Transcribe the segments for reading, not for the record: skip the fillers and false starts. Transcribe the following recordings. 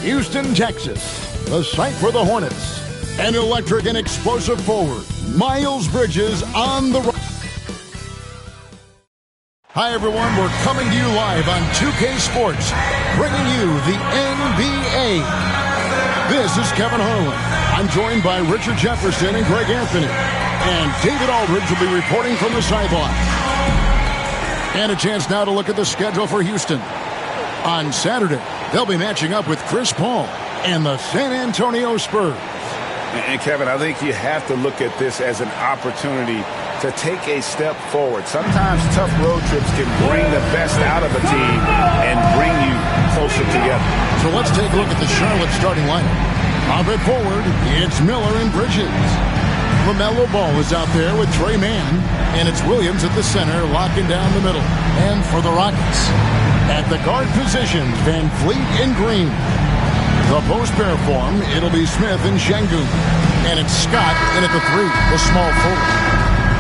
Houston, Texas, the site for the Hornets. An electric and explosive forward, Miles Bridges on the right. Hi, everyone. We're coming to you live on 2K Sports, bringing you the NBA. This is Kevin Harlan. I'm joined by Richard Jefferson and Greg Anthony. And David Aldridge will be reporting from the sideline. And a chance now to look at the schedule for Houston. On Saturday, they'll be matching up with Chris Paul and the San Antonio Spurs. And Kevin, I think you have to look at this as an opportunity to take a step forward. Sometimes tough road trips can bring the best out of a team and bring you closer together. So let's take a look at the Charlotte starting lineup. On the forward, it's Miller and Bridges. LaMelo Ball is out there with Trey Mann, and it's Williams at the center, locking down the middle. And for the Rockets, at the guard positions, Van Fleet and Green. The post-pair form, it'll be Smith and Şengün. And it's Scott in at the three, the small forward.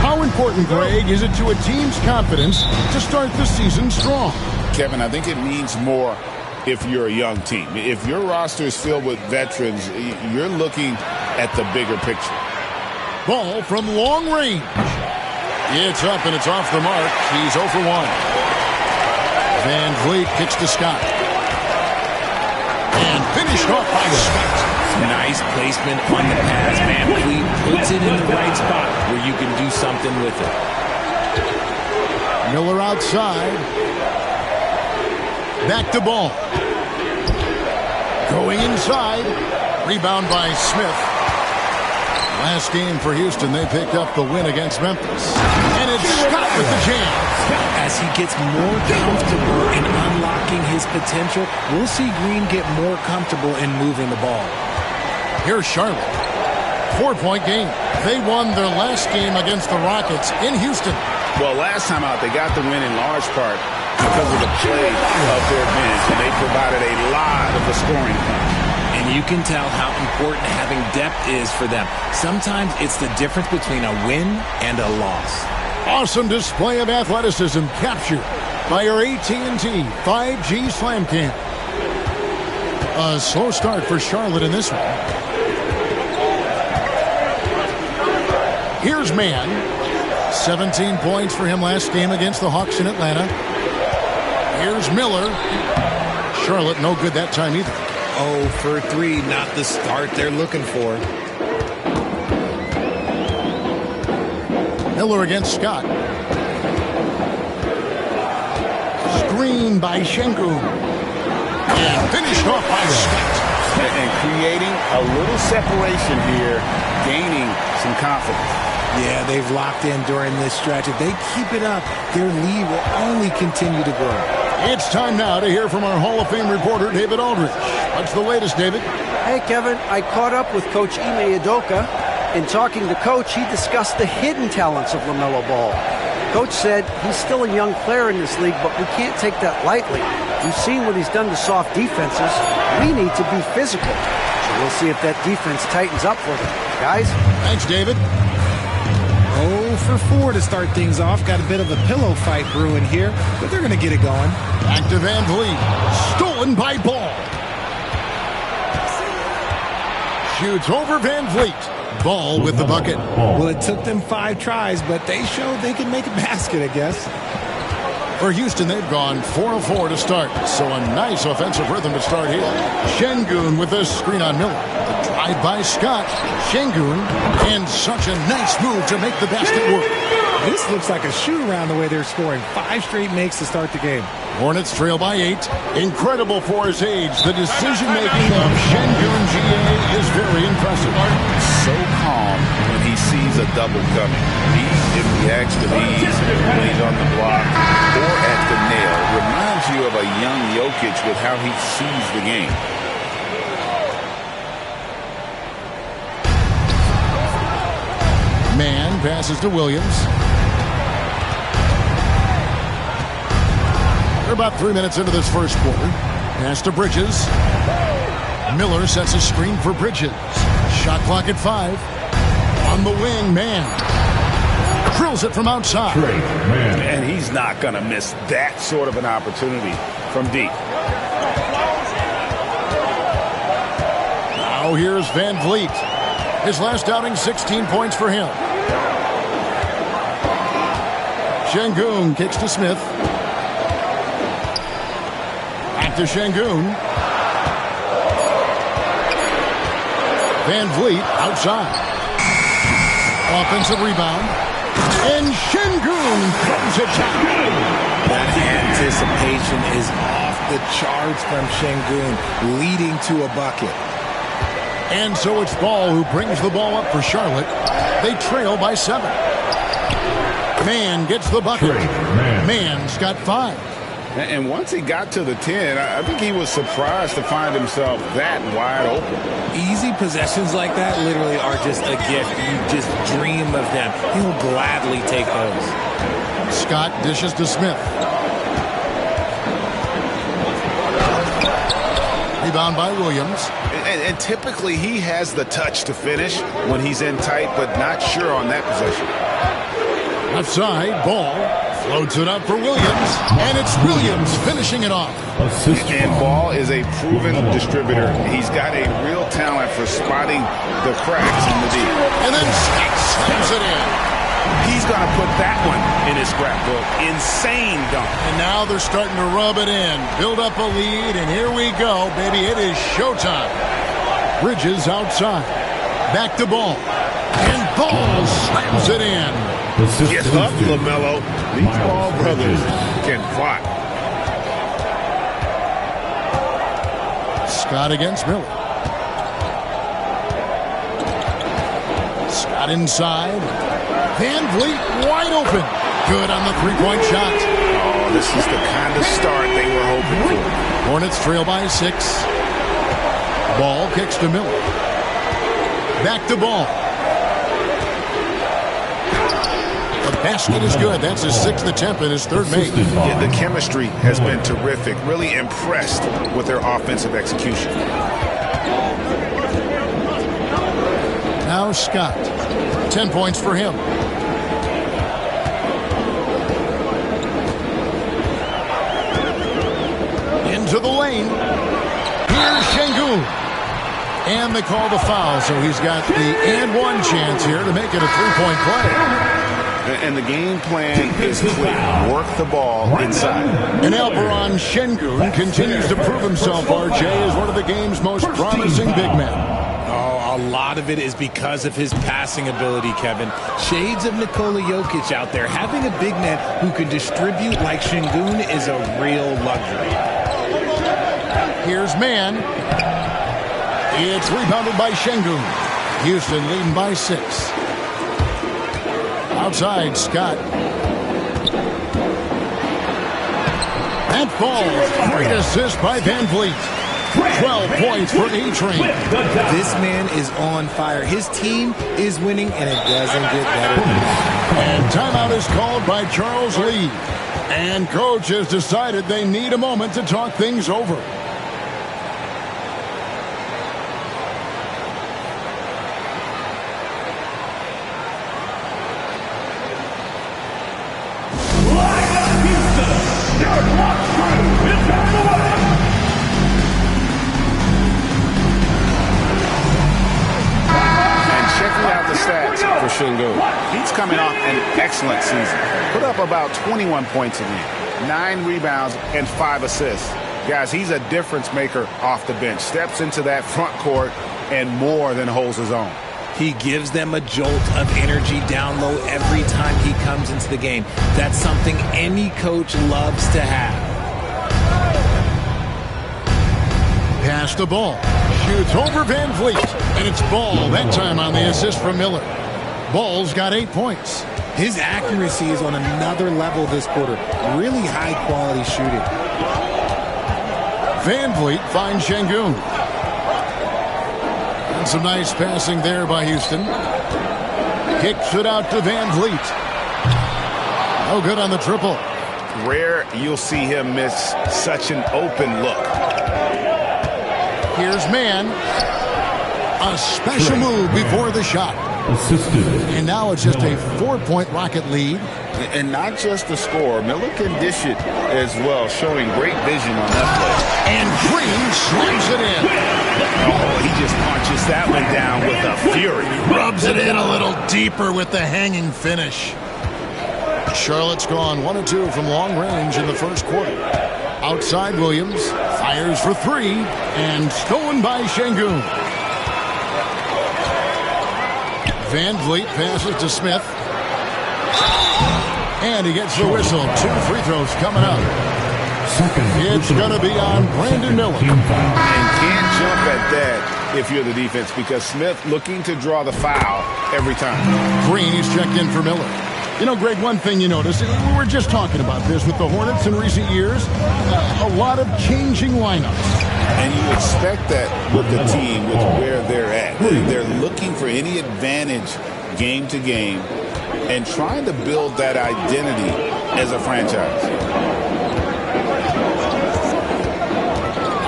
How important, Greg, is it to a team's confidence to start the season strong? Kevin, I think it means more if you're a young team. If your roster is filled with veterans, you're looking at the bigger picture. Ball from long range. It's up and it's off the mark. He's 0 for 1. Van Vliet kicks to Scott. And finished off by Scott. Nice placement on the pass. Van Vliet puts it in the right spot where you can do something with it. Miller outside. Back to Ball. Going inside. Rebound by Smith. Last game for Houston, they picked up the win against Memphis. And it's Scott with the jam. As he gets more comfortable in unlocking his potential, we'll see Green get more comfortable in moving the ball. Here's Charlotte. 4-point game. They won their last game against the Rockets in Houston. Well, last time out, they got the win in large part because of the play of their bench, and they provided a lot of the scoring. And you can tell how important having depth is for them. Sometimes it's the difference between a win and a loss. Awesome display of athleticism captured by our AT&T 5G Slam Cam. A slow start for Charlotte in this one. Here's Mann. 17 points for him last game against the Hawks in Atlanta. Here's Miller. Charlotte no good that time either. 0 for 3, not the start they're looking for. Miller against Scott. Screen by Şengün. And finished off by Scott. And creating a little separation here, gaining some confidence. Yeah, they've locked in during this stretch. If they keep it up, their lead will only continue to grow. It's time now to hear from our Hall of Fame reporter, David Aldridge. What's the latest, David? Hey, Kevin. I caught up with Coach Ime Udoka. In talking to Coach, he discussed the hidden talents of LaMelo Ball. Coach said he's still a young player in this league, but we can't take that lightly. We've seen what he's done to soft defenses. We need to be physical. We'll see if that defense tightens up for them. Guys? Thanks, David. 0 for 4 to start things off. Got a bit of a pillow fight brewing here, but they're going to get it going. Back to Van Vliet. Stolen by Ball. Shoots over Van Vliet. Ball with the bucket. Well, it took them 5 tries, but they showed they can make a basket, I guess. For Houston, they've gone 4 of 4 to start. So a nice offensive rhythm to start here. Şengün with a screen on Miller. The drive by Scott. Şengün, and such a nice move to make the basket work. This looks like a shoot-around the way they're scoring. 5 straight makes to start the game. Hornets trail by 8. Incredible for his age. The decision-making of Şengün GA is very impressive. So calm when he sees a double coming. He reacts with ease when he's on the block or at the nail. Reminds you of a young Jokic with how he sees the game. Man passes to Williams. They're about 3 minutes into this first quarter. Pass to Bridges. Miller sets a screen for Bridges. Shot clock at 5. On the wing, Man. Drills it from outside. And he's not going to miss that sort of an opportunity from deep. Now here's Van Vliet. His last outing, 16 points for him. Şengün kicks to Smith. Back to Şengün. Van Vliet outside. Offensive rebound. And Şengün throws it down. That anticipation is off the charts from Şengün, leading to a bucket. And so it's Ball who brings the ball up for Charlotte. They trail by 7. Man gets the bucket. Man's got 5. And once he got to the 10, I think he was surprised to find himself that wide open. Easy possessions like that literally are just a gift. You just dream of them. He'll gladly take those. Scott dishes to Smith. Rebound by Williams. And typically he has the touch to finish when he's in tight, but not sure on that possession. Left side, Ball floats it up for Williams, and it's Williams finishing it off. And Ball is a proven distributor. He's got a real talent for spotting the cracks in the deep. And then Scott slams it in. He's going to put that one in his scrapbook. Insane dunk. And now they're starting to rub it in, build up a lead, and here we go, baby. It is showtime. Bridges outside. Back to Ball. And Ball slams it in. Get up, LaMelo. These Ball brothers can fly. Scott against Miller. Scott inside. Van Vliet wide open. Good on the three-point shot. Oh, this is the kind of start they were hoping for. Hornets trail by 6. Ball kicks to Miller. Back to Ball. The basket is good. That's his 6th attempt and his 3rd make. Yeah, the chemistry has been terrific. Really impressed with their offensive execution. Now Scott. 10 points for him. Into the lane. Here's Şengün. And they call the foul, so he's got the and one chance here to make it a 3-point play. And the game plan is clear. Work the ball inside. And Alperon Şengün continues to prove himself, RJ, as one of the game's most promising big men. Oh, a lot of it is because of his passing ability, Kevin. Shades of Nikola Jokic out there. Having a big man who can distribute like Şengün is a real luxury. Here's Man. It's rebounded by Şengün. Houston leading by 6. Outside, Scott. That falls. Great assist by Van Vliet. 12 points for A-Train. This man is on fire. His team is winning, and it doesn't get better. And timeout is called by Charles Lee. And coach has decided they need a moment to talk things over. an excellent season. Put up about 21 points a game, 9 rebounds, and 5 assists. Guys, he's a difference maker off the bench. Steps into that front court and more than holds his own. He gives them a jolt of energy down low every time he comes into the game. That's something any coach loves to have. Pass the ball. Shoots over Van Vliet. And it's Ball that time on the assist from Miller. Ball's got 8 points. His accuracy is on another level this quarter. Really high quality shooting. Van Vliet finds Şengün. And some nice passing there by Houston. Kicks it out to Van Vliet. No good on the triple. Rare you'll see him miss such an open look. Here's Mann. A special move before the shot. Assisted. And now it's just a 4-point Rocket lead. And not just the score. Miller can dish it as well, showing great vision on that play. And Green slams it in. Oh, he just punches that one down with a fury. Rubs it in a little deeper with the hanging finish. Charlotte's gone 1 of 2 from long range in the first quarter. Outside Williams, fires for 3, and stolen by Şengün. Van Vliet passes to Smith. And he gets the whistle. 2 free throws coming up. It's going to be on Brandon Miller. And can't jump at that if you're the defense, because Smith looking to draw the foul every time. Green, he's checked in for Miller. You know, Greg, one thing you notice, we were just talking about this with the Hornets in recent years, a lot of changing lineups. And you expect that with the team, with where they're at. They're looking for any advantage game to game and trying to build that identity as a franchise.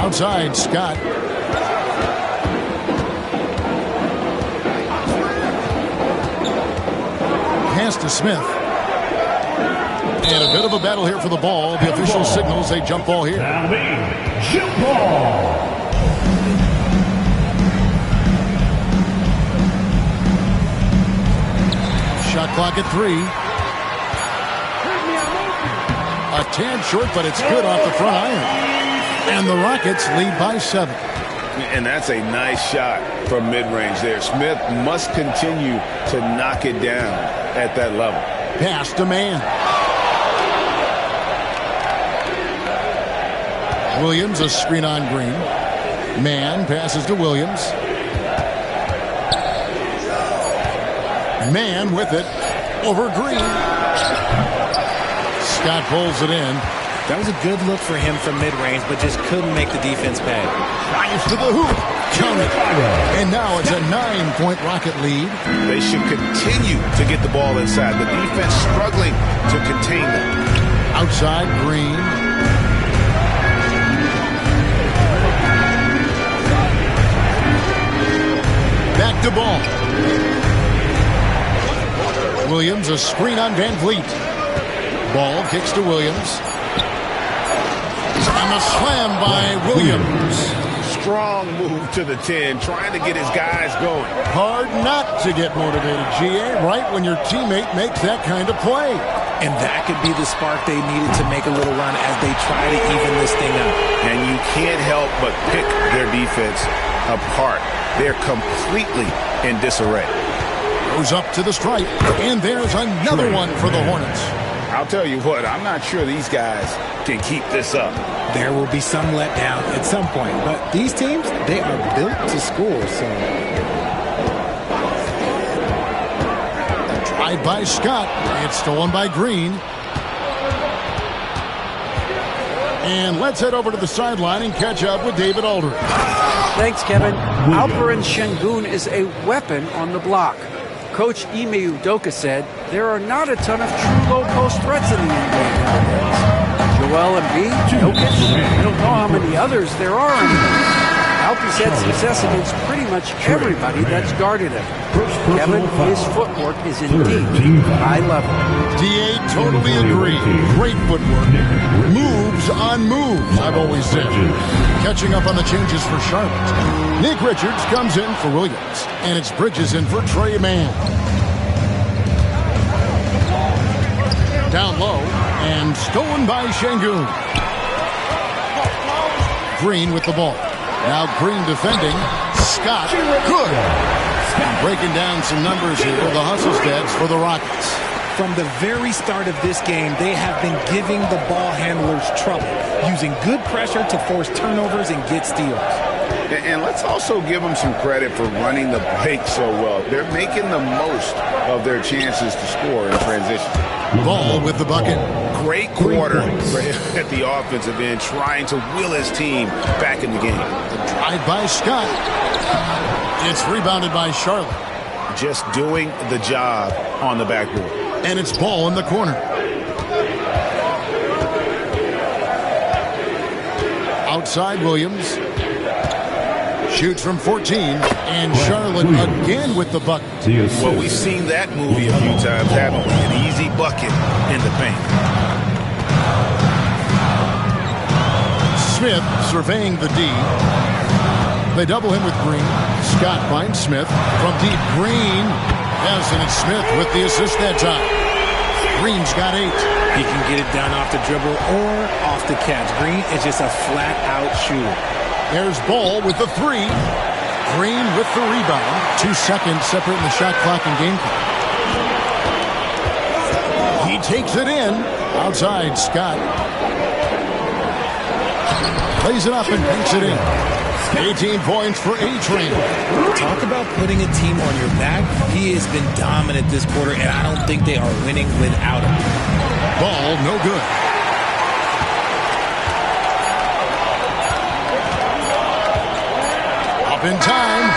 Outside, Scott. Pass to Smith. And a bit of a battle here for the ball. The official signals a jump ball here. Jump ball. Shot clock at 3. A tad short, but it's good off the front iron. And the Rockets lead by 7. And that's a nice shot from mid-range there. Smith must continue to knock it down at that level. Pass to Mann. Williams, a screen on Green. Mann passes to Williams. Mann with it over Green. Scott pulls it in. That was a good look for him from mid-range, but just couldn't make the defense pay. Drives to the hoop. Counted. And now it's a 9-point Rocket lead. They should continue to get the ball inside. The defense struggling to contain them. Outside, Green. Back to Ball. Williams, a screen on Van Vliet. Ball kicks to Williams. And a slam by Williams. Strong move to the 10, trying to get his guys going. Hard not to get motivated, GA, right when your teammate makes that kind of play. And that could be the spark they needed to make a little run as they try to even this thing up. And you can't help but pick their defense apart. They're completely in disarray. Goes up to the stripe, and there's another one for the Hornets. I'll tell you what, I'm not sure these guys can keep this up. There will be some letdown at some point, but these teams, they are built to score, so. Drive by Scott. It's stolen by Green. And let's head over to the sideline and catch up with David Aldridge. Thanks, Kevin. Alperen Şengün is a weapon on the block. Coach Ime Udoka said there are not a ton of true low-post threats in the NBA nowadays. Joel Embiid, Jokic, I don't know how many others there are anymore. Alp's had success against pretty much everybody that's guarded him. Kevin, his footwork is indeed high level. DA, totally agree. Great footwork. Moves on moves, I've always said. Catching up on the changes for Charlotte. Nick Richards comes in for Williams. And it's Bridges in for Trey Mann. Down low and stolen by Şengün. Green with the ball. Now Green defending. Scott, good. Breaking down some numbers here. The hustle stats for the Rockets. From the very start of this game, they have been giving the ball handlers trouble, using good pressure to force turnovers and get steals. And let's also give them some credit for running the break so well. They're making the most of their chances to score in transition. Ball with the bucket. Great quarter at the offensive end, trying to will his team back in the game. The drive by Scott. It's rebounded by Charlotte. Just doing the job on the backboard. And it's Ball in the corner. Outside Williams. Shoots from 14. And Charlotte again with the bucket. Well, we've seen that movie a few times, haven't we? An easy bucket in the paint. Smith surveying the D. They double him with Green. Scott finds Smith. From deep, Green. Yes, and it's Smith with the assist that time. Green's got 8. He can get it down off the dribble or off the catch. Green is just a flat-out shooter. There's Ball with the 3. Green with the rebound. 2 seconds separating the shot clock and game clock. He takes it in. Outside, Scott. Plays it up and banks it in. 18 points for A-Train. Talk about putting a team on your back. He has been dominant this quarter, and I don't think they are winning without him. Ball, no good. Up in time.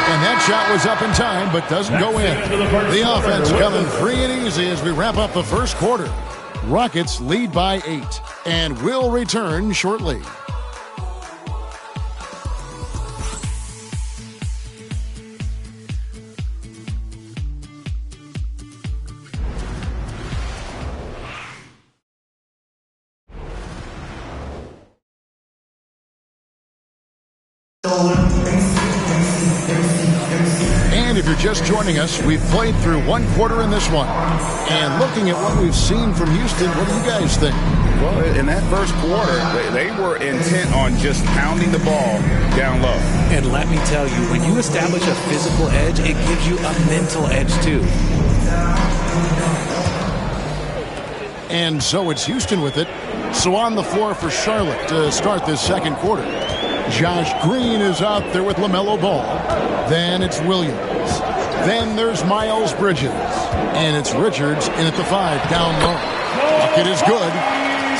And that shot was up in time, but doesn't go in. The offense coming free and easy as we wrap up the first quarter. Rockets lead by 8 and will return shortly. And if you're just joining us, we've played through one quarter in this one. And looking at what we've seen from Houston, what do you guys think? Well, in that first quarter, they were intent on just pounding the ball down low. And let me tell you, when you establish a physical edge, it gives you a mental edge too. And so it's Houston with it. So on the floor for Charlotte to start this second quarter. Josh Green is out there with LaMelo Ball. Then it's Williams. Then there's Miles Bridges. And it's Richards in at the 5, down low. Bucket is good.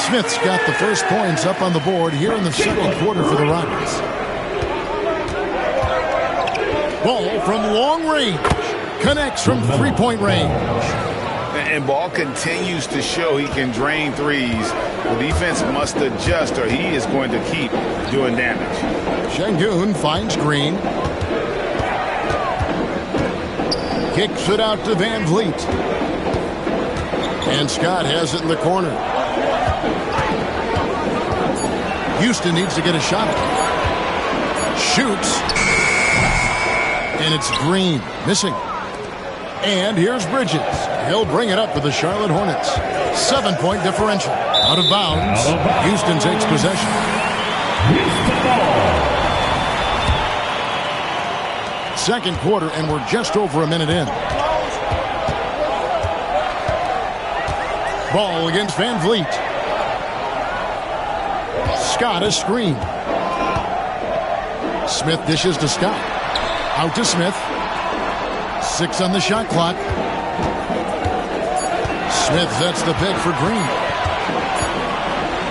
Smith's got the first points up on the board here in the second quarter for the Rockets. Ball from long range. Connects from three-point range. And Ball continues to show he can drain threes. The defense must adjust or he is going to keep doing damage. Şengün finds Green. Kicks it out to Van Vliet. And Scott has it in the corner. Houston needs to get a shot. Shoots. And it's Green. Missing. And here's Bridges. He'll bring it up for the Charlotte Hornets. 7-point differential. Out of bounds. Houston takes possession. Second quarter, and we're just over a minute in. Ball against Van Vliet. Scott is screened. Smith dishes to Scott. Out to Smith. 6 on the shot clock. Smith sets the pick for Green.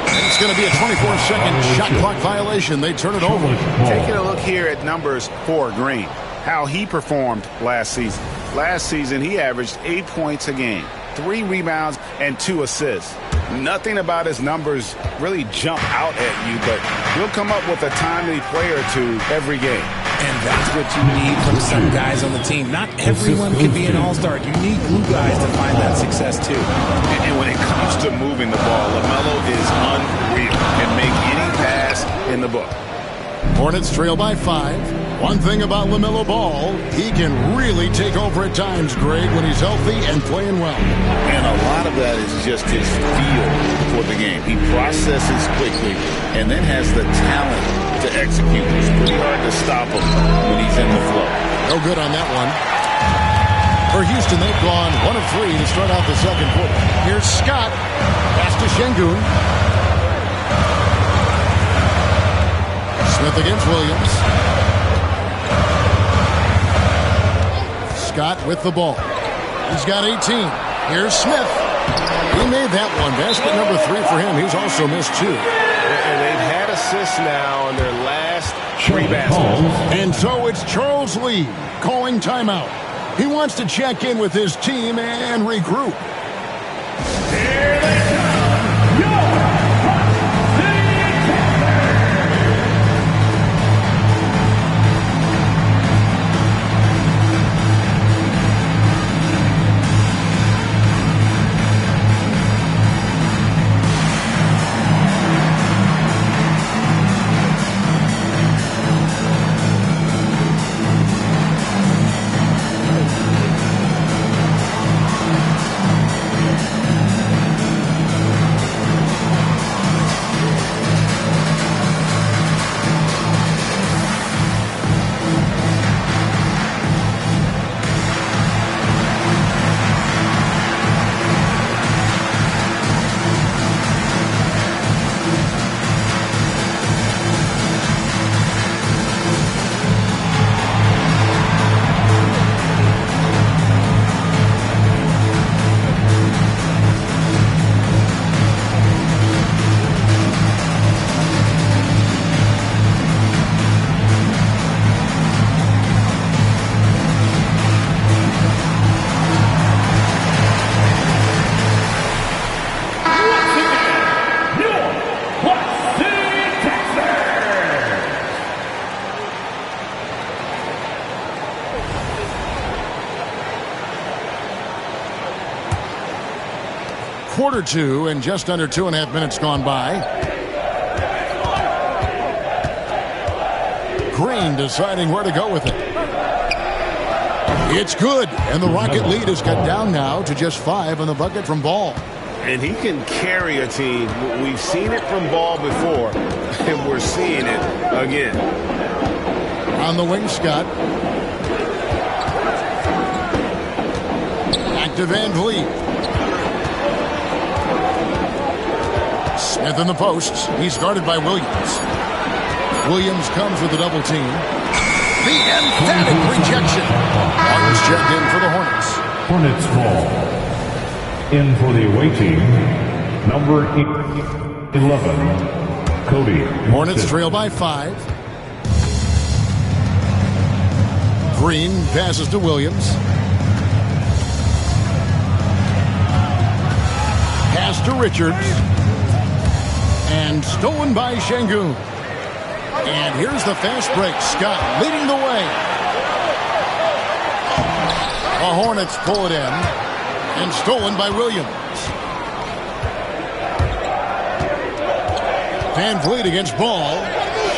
And it's going to be a 24-second shot clock violation. They turn it over. Taking a look here at numbers for Green. How he performed last season. Last season, he averaged 8 points a game, 3 rebounds, and 2 assists. Nothing about his numbers really jump out at you, but he'll come up with a timely play or two every game. And that's what you need from some guys on the team. Not everyone can be an all-star. You need glue guys to find that success, too. And when it comes to moving the ball, LaMelo is unreal and make any pass in the book. Hornets trail by 5. One thing about LaMelo Ball, he can really take over at times, Greg, when he's healthy and playing well. And a lot of that is just his feel for the game. He processes quickly and then has the talent to execute. It's pretty hard to stop him when he's in the flow. No good on that one. For Houston, they've gone 1 of 3 to start out the second quarter. Here's Scott. Pass to Şengün. Smith against Williams. Scott with the ball. He's got 18. Here's Smith. He made that one. Basket number 3 for him. He's also missed 2. And they've had assists now on their last 3 baskets. And so it's Charles Lee calling timeout. He wants to check in with his team and regroup. Here they come, your Hot City Thunder. Quarter 2 and just under 2.5 minutes gone by. Green deciding where to go with it. It's good, and the Rocket lead is cut down now to just 5 on the bucket from Ball. And he can carry a team. We've seen it from Ball before, and we're seeing it again. On the wing, Scott. Back to Van Vliet. Smith in the posts. He's guarded by Williams. Williams comes with a double team. The emphatic rejection. Martin's checked in for the Hornets. Hornets ball. In for the away team, number 11, Cody. Hornets trail by 5. Green passes to Williams. Pass to Richards. And stolen by Şengün. And here's the fast break. Scott leading the way. The Hornets pull it in. And stolen by Williams. Van Vliet against Ball.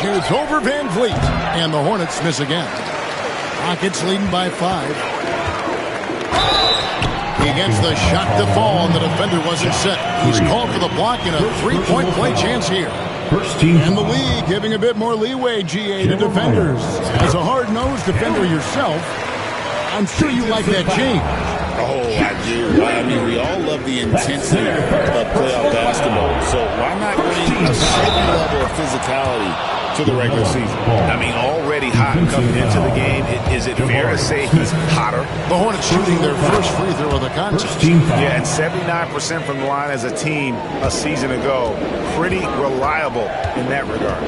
Shoots over Van Vliet. And the Hornets miss again. Rockets leading by 5. He gets the shot to fall, and the defender wasn't set. He's called for the block and a 3-point play chance here. And the league giving a bit more leeway, GA, to defenders. As a hard-nosed defender yourself, I'm sure you like that change. Oh, I do. I mean, we all love the intensity of playoff basketball. So why not bring a certain level of physicality to the regular season? I mean, already hot coming into the game. Is it fair to say he's hotter? The Hornets shooting their first free throw of the contest. Yeah, and 79% from the line as a team a season ago. Pretty reliable in that regard.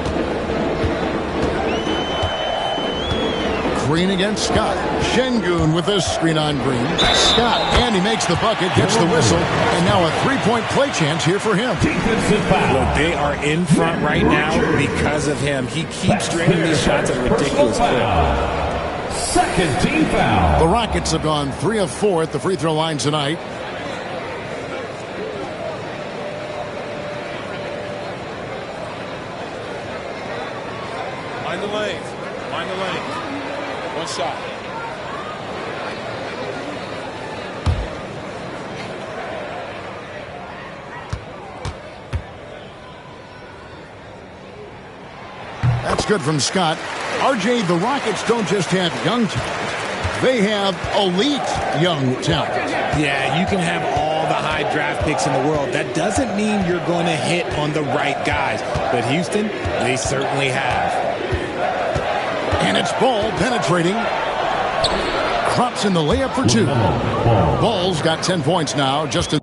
Green against Scott. Şengün with a screen on Green. Scott, and he makes the bucket, gets the whistle, and now a 3-point play chance here for him. Look, they are in front right now because of him. He keeps draining these shots at a ridiculous clip. Second team foul. The Rockets have gone 3 of 4 at the free throw line tonight. Find the lane. Find the lane. One shot. That's good from Scott. RJ, the Rockets don't just have young talent. They have elite young talent. Yeah, you can have all the high draft picks in the world. That doesn't mean you're going to hit on the right guys. But Houston, they certainly have. And it's Ball penetrating. Crops in the layup for two. Ball's got 10 points now. Just in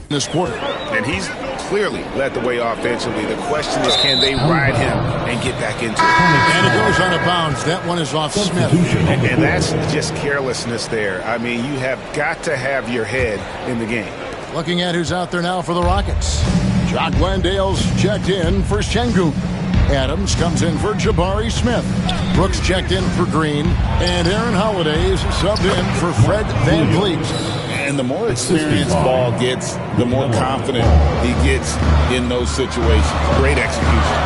this quarter. And he's clearly led the way offensively. The question is, can they ride him and get back into it? And it goes out of bounds. That one is off Smith. And that's just carelessness there. I mean, you have got to have your head in the game. Looking at who's out there now for the Rockets. Jock Landale's checked in for Şengün. Adams comes in for Jabari Smith. Brooks checked in for Green. And Aaron Holiday's subbed in for Fred VanVleet. And the more experienced Ball gets, the more confident he gets in those situations. Great execution.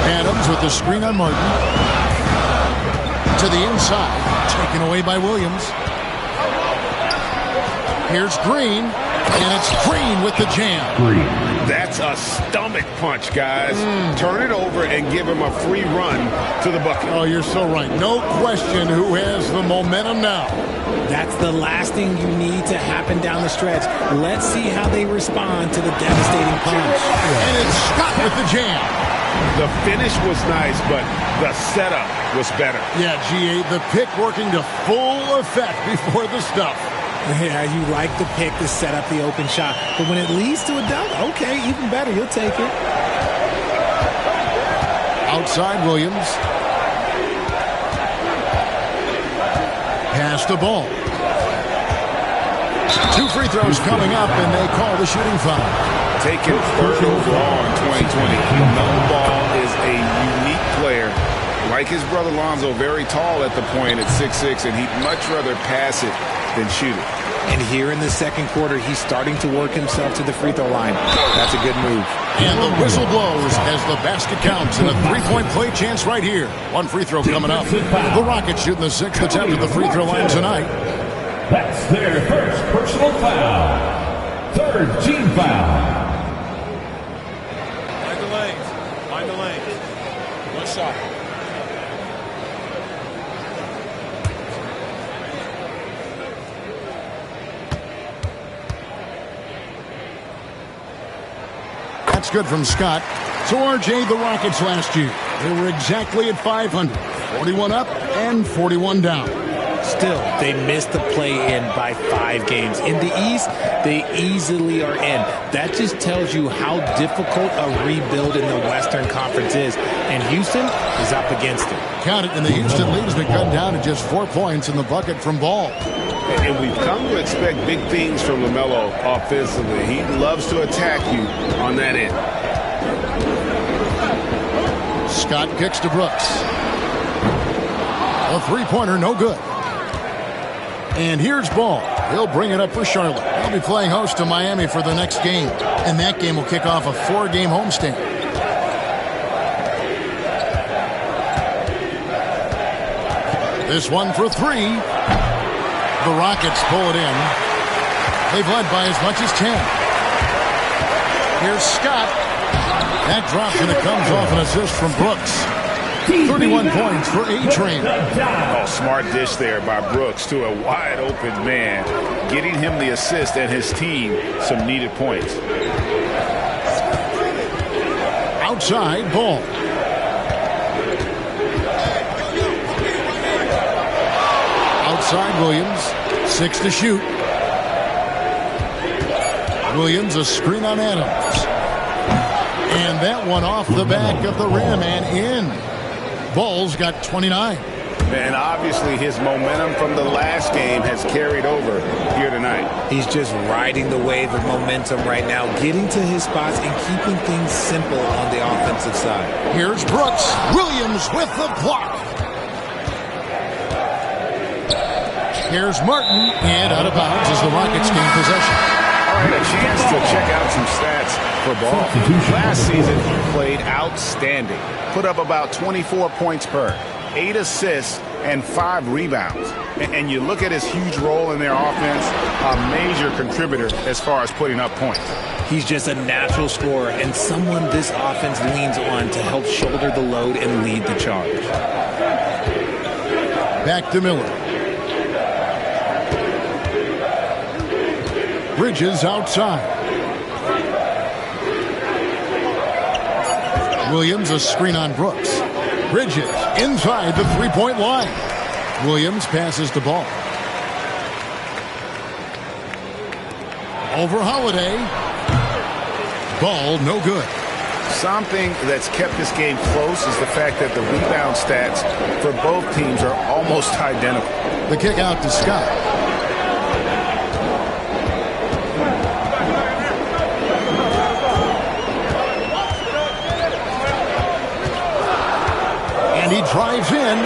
Adams with the screen on Martin. To the inside. Taken away by Williams. Here's Green. And it's Green with the jam. That's a stomach punch, guys. Turn it over and give him a free run to the bucket. Oh, you're so right. No question who has the momentum now. That's the last thing you need to happen down the stretch. Let's see how they respond to the devastating punch. And it's Scott with the jam. The finish was nice, but the setup was better. Yeah, GA, the pick working to full effect before the stuff. Yeah, you like the pick to set up the open shot. But when it leads to a dunk, okay, even better. You'll take it. Outside Williams. Pass the ball. 2 free throws coming up, and they call the shooting foul. Taken third overall in 2020. LaMelo Ball is a unique player. Like his brother Lonzo, very tall at the point at 6'6", and he'd much rather pass it than shoot it. And here in the second quarter, he's starting to work himself to the free throw line. That's a good move. And the whistle blows as the basket counts, and a 3-point play chance right here. 1 free throw coming up. The Rockets shooting the 6th attempt at the free throw line tonight. That's their first personal foul. Third team foul. Find the lanes. Find the lanes. One shot. That's good from Scott. So RJ, the Rockets last year, they were exactly at 500. 41 up and 41 down. Still, they missed the play-in by 5 games. In the East, they easily are in. That just tells you how difficult a rebuild in the Western Conference is. And Houston is up against it. Count it, and the Houston lead has been cut down to just 4 points in the bucket from Ball. And we've come to expect big things from LaMelo offensively. He loves to attack you on that end. Scott kicks to Brooks. A 3-pointer, no good. And here's Ball. He'll bring it up for Charlotte. They'll be playing host to Miami for the next game. And that game will kick off a 4-game homestand. This one for 3. The Rockets pull it in. They've led by as much as 10. Here's Scott. That drops, and it comes off an assist from Brooks. 31 points for A-Train. Oh, smart dish there by Brooks to a wide open man, getting him the assist and his team some needed points. Outside ball. Outside Williams, 6 to shoot. Williams a screen on Adams. And that one off the back of the rim and in. Ball's got 29. And obviously his momentum from the last game has carried over here tonight. He's just riding the wave of momentum right now, getting to his spots and keeping things simple on the offensive side. Here's Brooks. Williams with the block. Here's Martin, and out of bounds as the Rockets gain possession. All right, a chance to check out some stats for Ball. Last season, he played outstanding. Put up about 24 points per, 8 assists, and 5 rebounds. And you look at his huge role in their offense, a major contributor as far as putting up points. He's just a natural scorer and someone this offense leans on to help shoulder the load and lead the charge. Back to Miller. Bridges outside. Williams a screen on Brooks. Bridges inside the three-point line. Williams passes the ball. Over Holiday. Ball no good. Something that's kept this game close is the fact that the rebound stats for both teams are almost identical. The kick out to Scott. And he drives in. And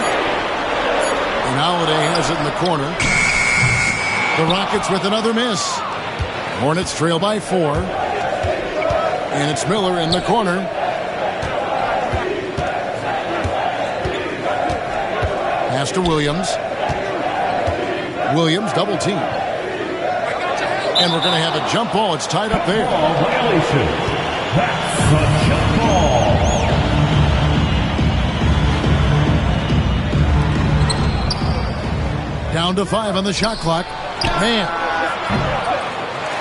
Holiday has it in the corner. The Rockets with another miss. Hornets trail by 4. And it's Miller in the corner. Pass to Williams. Williams double team. And we're going to have a jump ball. It's tied up there. Violation. That's a jump ball. Down to 5 on the shot clock. Man.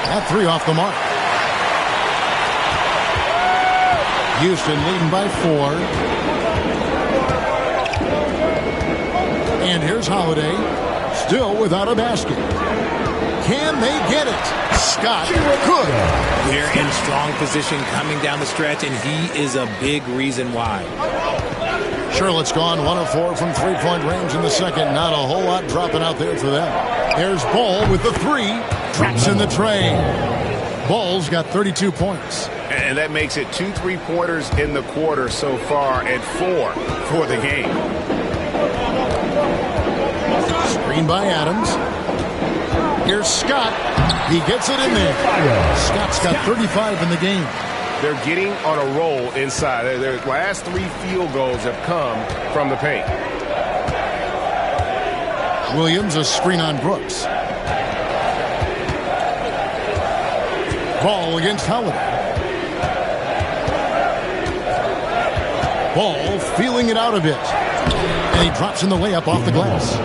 That 3 off the mark. Houston leading by 4. And here's Holiday. Still without a basket. Can they get it? Scott, good. They're in strong position coming down the stretch, and he is a big reason why. Charlotte's gone 1 of 4 from three-point range in the second. Not a whole lot dropping out there for them. There's Ball with the 3. Drops in the tray. Ball's got 32 points. And that makes it 2 3-pointers in the quarter so far and 4 for the game. Screen by Adams. Here's Scott. He gets it in there. Scott's got 35 in the game. They're getting on a roll inside. Their last 3 field goals have come from the paint. Williams a screen on Brooks. Ball against Holiday. Ball feeling it out a bit. And he drops in the layup off the glass.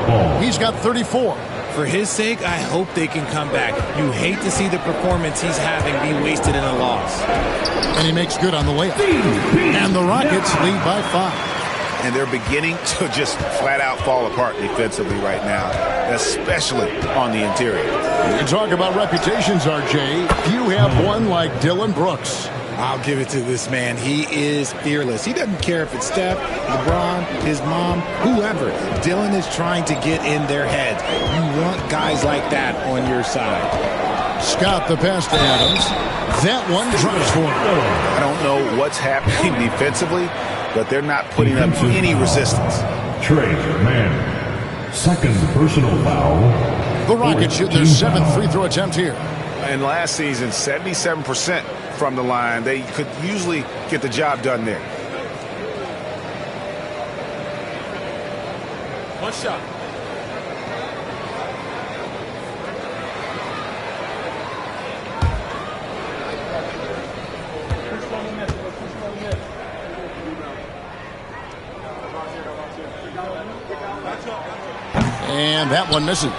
He's got 34. For his sake, I hope they can come back. You hate to see the performance he's having be wasted in a loss. And he makes good on the layup. And the Rockets lead by 5. And they're beginning to just flat out fall apart defensively right now, especially on the interior. You talk about reputations, RJ. Few have one like Dylan Brooks. I'll give it to this man. He is fearless. He doesn't care if it's Steph, LeBron, his mom, whoever. Dylan is trying to get in their heads. You want guys like that on your side. Scott the pass to Adams. That one drops for him. I don't know what's happening defensively, but they're not putting up any resistance. Trey man. Second personal foul. The Rockets shoot their 7th free throw attempt here. And last season, 77% from the line. They could usually get the job done there. One shot. And that one misses.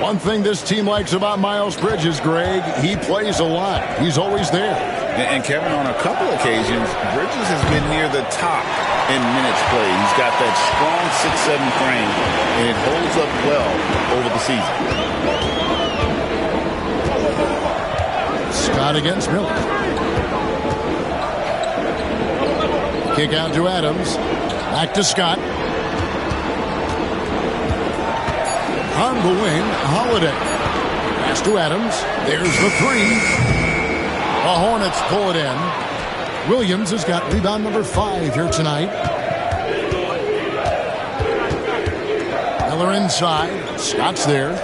One thing this team likes about Miles Bridges, Greg, he plays a lot. He's always there. And Kevin, on a couple occasions, Bridges has been near the top in minutes played. He's got that strong 6'7" frame, and it holds up well over the season. Scott against Miller. Kick out to Adams. Back to Scott. On the wing, Holiday. Pass to Adams. There's the three. The Hornets pull it in. Williams has got rebound number 5 here tonight. Miller inside. Scott's there.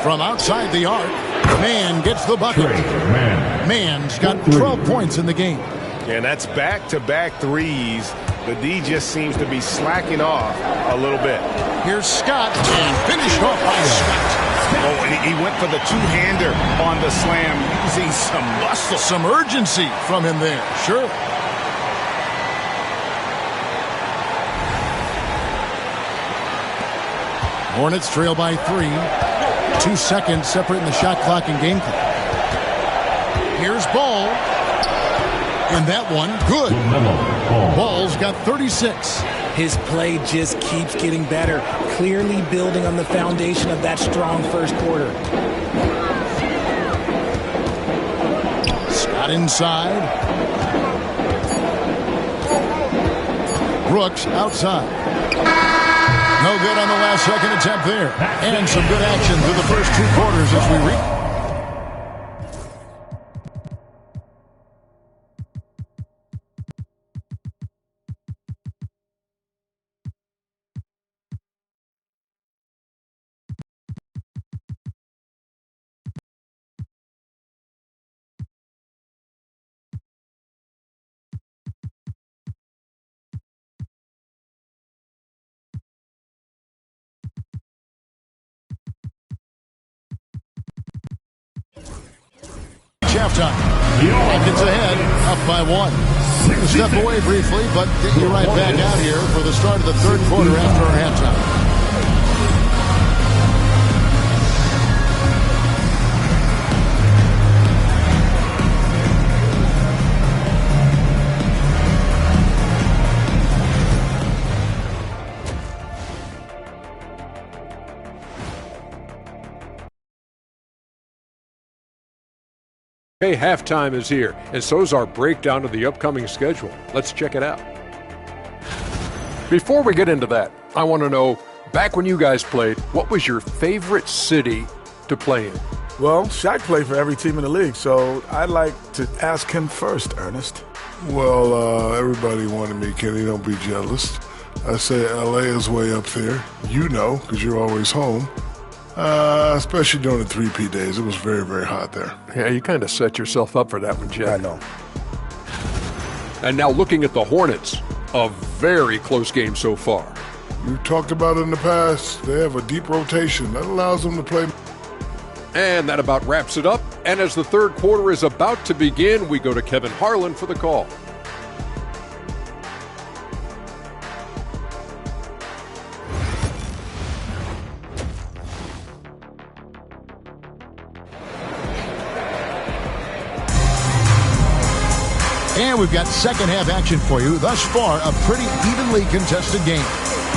From outside the arc, Mann gets the bucket. Mann's got 12 points in the game. And that's back-to-back threes. The D just seems to be slacking off a little bit. Here's Scott, and finished off by Scott. Oh, and he went for the two-hander on the slam, using some muscle. Some urgency from him there, sure. Hornets trail by 3. 2 seconds separating the shot clock and game clock. Here's Ball. And that one, good. Ball's got 36. His play just keeps getting better, clearly building on the foundation of that strong first quarter. Scott inside. Brooks outside. No good on the last second attempt there. And some good action through the first 2 quarters as we reach. Halftime. Rockets ahead, up by 1. Step away briefly, but get you right back out here for the start of the third quarter after our halftime. Hey, halftime is here, and so's our breakdown of the upcoming schedule. Let's check it out. Before we get into that, I want to know, back when you guys played, what was your favorite city to play in? Well, Shaq played for every team in the league, so I'd like to ask him first, Ernest. Well, everybody wanted me, Kenny. Don't be jealous. I say L.A. is way up there. You know, because you're always home. Especially during the 3P days. It was very, very hot there. Yeah, you kind of set yourself up for that one, Jack. I know. And now looking at the Hornets, a very close game so far. You talked about it in the past. They have a deep rotation. That allows them to play. And that about wraps it up. And as the third quarter is about to begin, we go to Kevin Harlan for the call. And we've got second half action for you. Thus far, a pretty evenly contested game.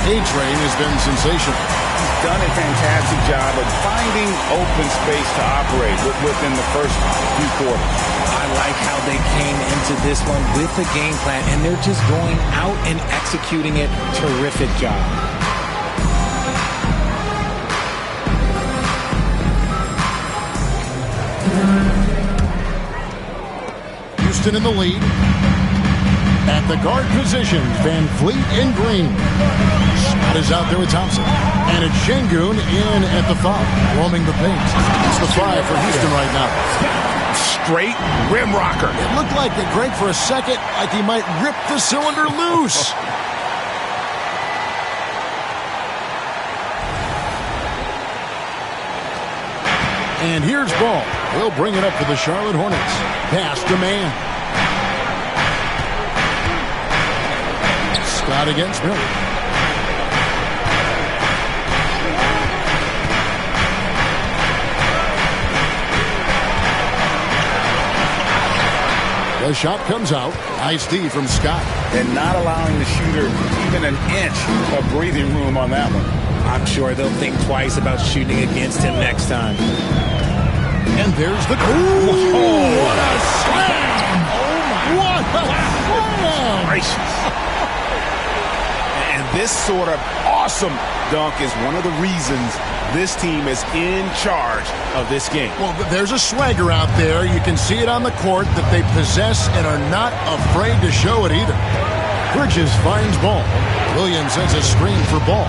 A-Train has been sensational. He's done a fantastic job of finding open space to operate within the first few quarters. I like how they came into this one with a game plan, and they're just going out and executing it. Terrific job. Houston in the lead. At the guard positions, Van Fleet and Green. Scott is out there with Thompson. And it's Şengün in at the 5, roaming the paint. It's the 5 for Houston right now. Straight rim rocker. It looked like it, Greg, for a second, like he might rip the cylinder loose. And here's Ball. He'll bring it up for the Charlotte Hornets. Pass to Mann. Scott against Miller. The shot comes out. Nice D from Scott. And not allowing the shooter even an inch of breathing room on that one. I'm sure they'll think twice about shooting against him next time. And there's the... Ooh, what a slam! Oh, my. What a slam! Gracious. And this sort of awesome dunk is one of the reasons this team is in charge of this game. Well, there's a swagger out there. You can see it on the court that they possess and are not afraid to show it either. Bridges finds Ball. Williams sends a screen for Ball.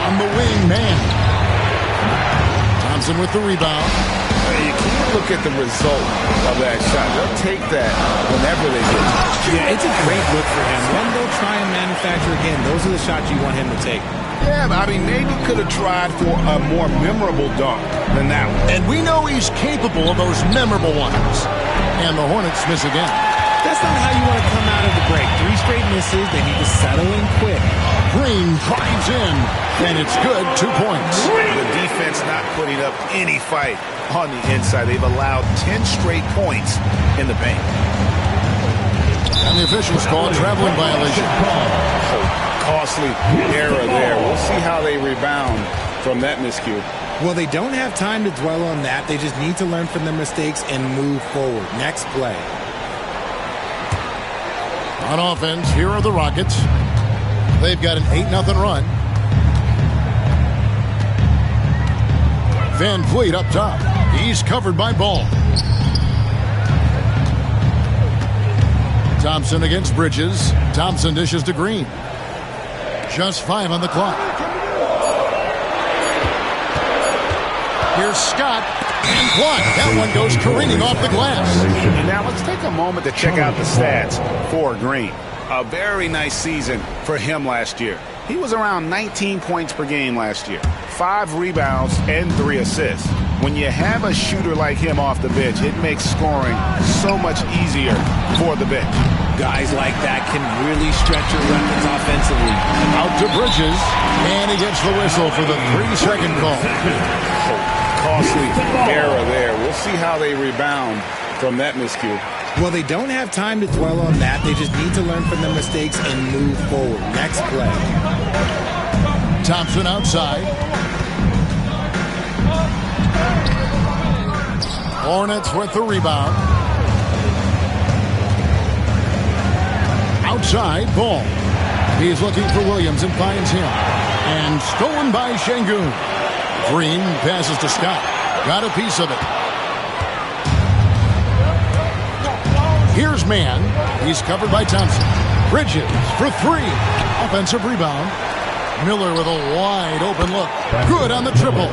On the wing, man. Thompson with the rebound. You can't look at the result of that shot. They'll take that whenever they get it. Yeah, it's a great look for him. When they'll try and manufacture again, those are the shots you want him to take. Yeah, but I mean, maybe could have tried for a more memorable dunk than that one. And we know he's capable of those memorable ones. And the Hornets miss again. That's not how you want to come out of the break. 3 straight misses. They need to settle in quick. Green drives in, and it's good. 2 points. The defense not putting up any fight on the inside. They've allowed 10 straight points in the paint. And the officials call traveling violation. Costly error there. We'll see how they rebound from that miscue. Well, they don't have time to dwell on that. They just need to learn from their mistakes and move forward. Next play. On offense, here are the Rockets. They've got an 8-0 run. Van Vliet up top. He's covered by Ball. Thompson against Bridges. Thompson dishes to Green. Just 5 on the clock. Here's Scott. And blocked. That one goes careening off the glass. Now let's take a moment to check out the stats for Green. A very nice season for him last year. He was around 19 points per game last year. 5 rebounds and 3 assists. When you have a shooter like him off the bench, it makes scoring so much easier for the bench. Guys like that can really stretch your weapons offensively. Out to Bridges, and he gets the whistle for the 3-second call. Costly error there. We'll see how they rebound from that miscue. Well, they don't have time to dwell on that. They just need to learn from their mistakes and move forward. Next play. Thompson outside. Hornets with the rebound. Outside, Ball. He's looking for Williams and finds him. And stolen by Şengün. Green passes to Scott. Got a piece of it. Here's Man. He's covered by Thompson. Bridges for 3. Offensive rebound. Miller with a wide open look. Good on the triple.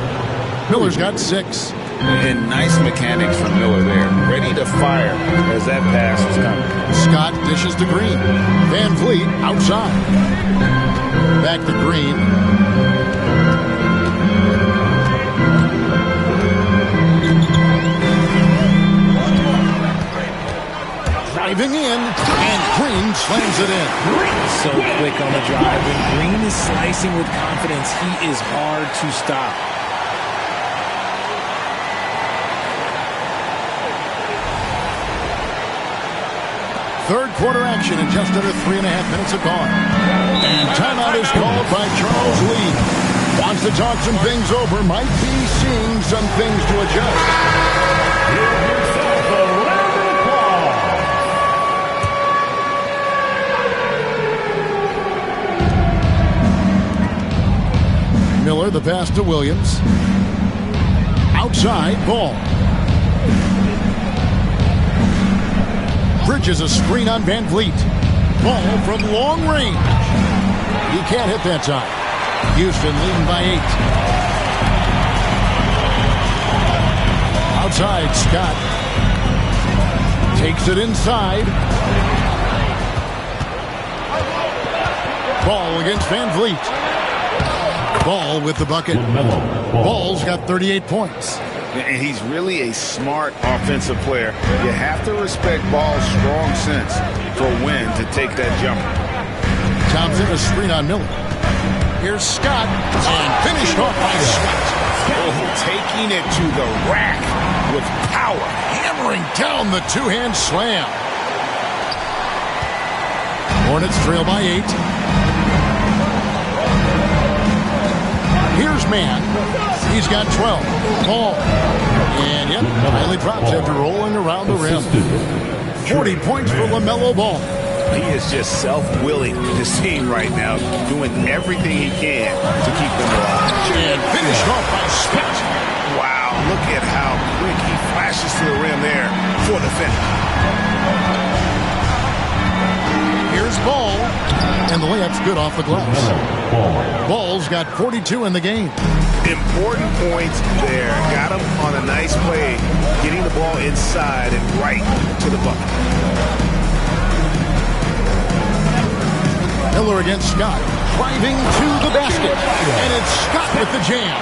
Miller's got 6. And nice mechanics from Miller there. Ready to fire as that pass is coming. Scott dishes to Green. Van Vliet outside. Back to Green. Driving in, and Green slams it in. So quick on the drive. When Green is slicing with confidence, he is hard to stop. Third quarter action in just under 3.5 minutes have gone. And timeout is called by Charles Lee. Wants to talk some things over, might be seeing some things to adjust. Give yourself a round of applause. Miller, the pass to Williams. Outside, Ball. Bridges a screen on Van Vliet. Ball from long range. He can't hit that time. Houston leading by 8. Outside, Scott. Takes it inside. Ball against Van Vliet. Ball with the bucket. Ball's got 38 points. And he's really a smart offensive player. You have to respect Ball's strong sense for when to take that jumper. Thompson a screen on Miller. Here's Scott, and finished off by Sweat. Oh, taking it to the rack with power. Hammering down the two-hand slam. Hornets trail by 8. Here's Mann. He's got 12. Ball. And yep, finally drops after rolling around the rim. 40 points for LaMelo Ball. He is just self-willing this team right now, doing everything he can to keep them alive. And finished off by Spence. Wow, look at how quick he flashes to the rim there for the finish. Here's Ball. And the layup's good off the glass. Ball's got 42 in the game. Important points there. Got him on a nice play, getting the ball inside and right to the bucket. Miller against Scott. Driving to the basket. And it's Scott with the jam.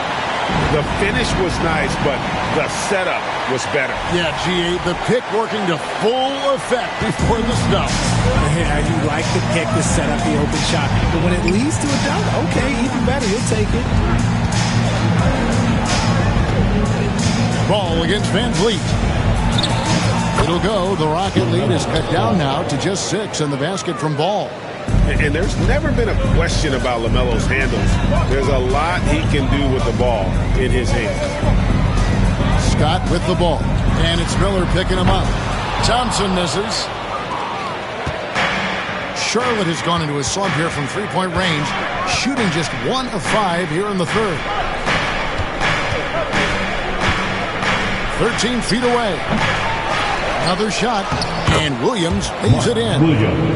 The finish was nice, but the setup was better. Yeah, G8, the pick working to full effect before the stuff. Yeah, you like the pick to set up the open shot. But when it leads to a dunk, okay, even better. You'll take it. Ball against Van Vliet. It'll go. The Rocket lead is cut down now to just 6 in the basket from Ball. And there's never been a question about LaMelo's handles. There's a lot he can do with the ball in his hands. Scott with the ball. And it's Miller picking him up. Thompson misses. Charlotte has gone into a slump here from three-point range, shooting just 1 of 5 here in the third. 13 feet away. Another shot, and Williams leaves it in.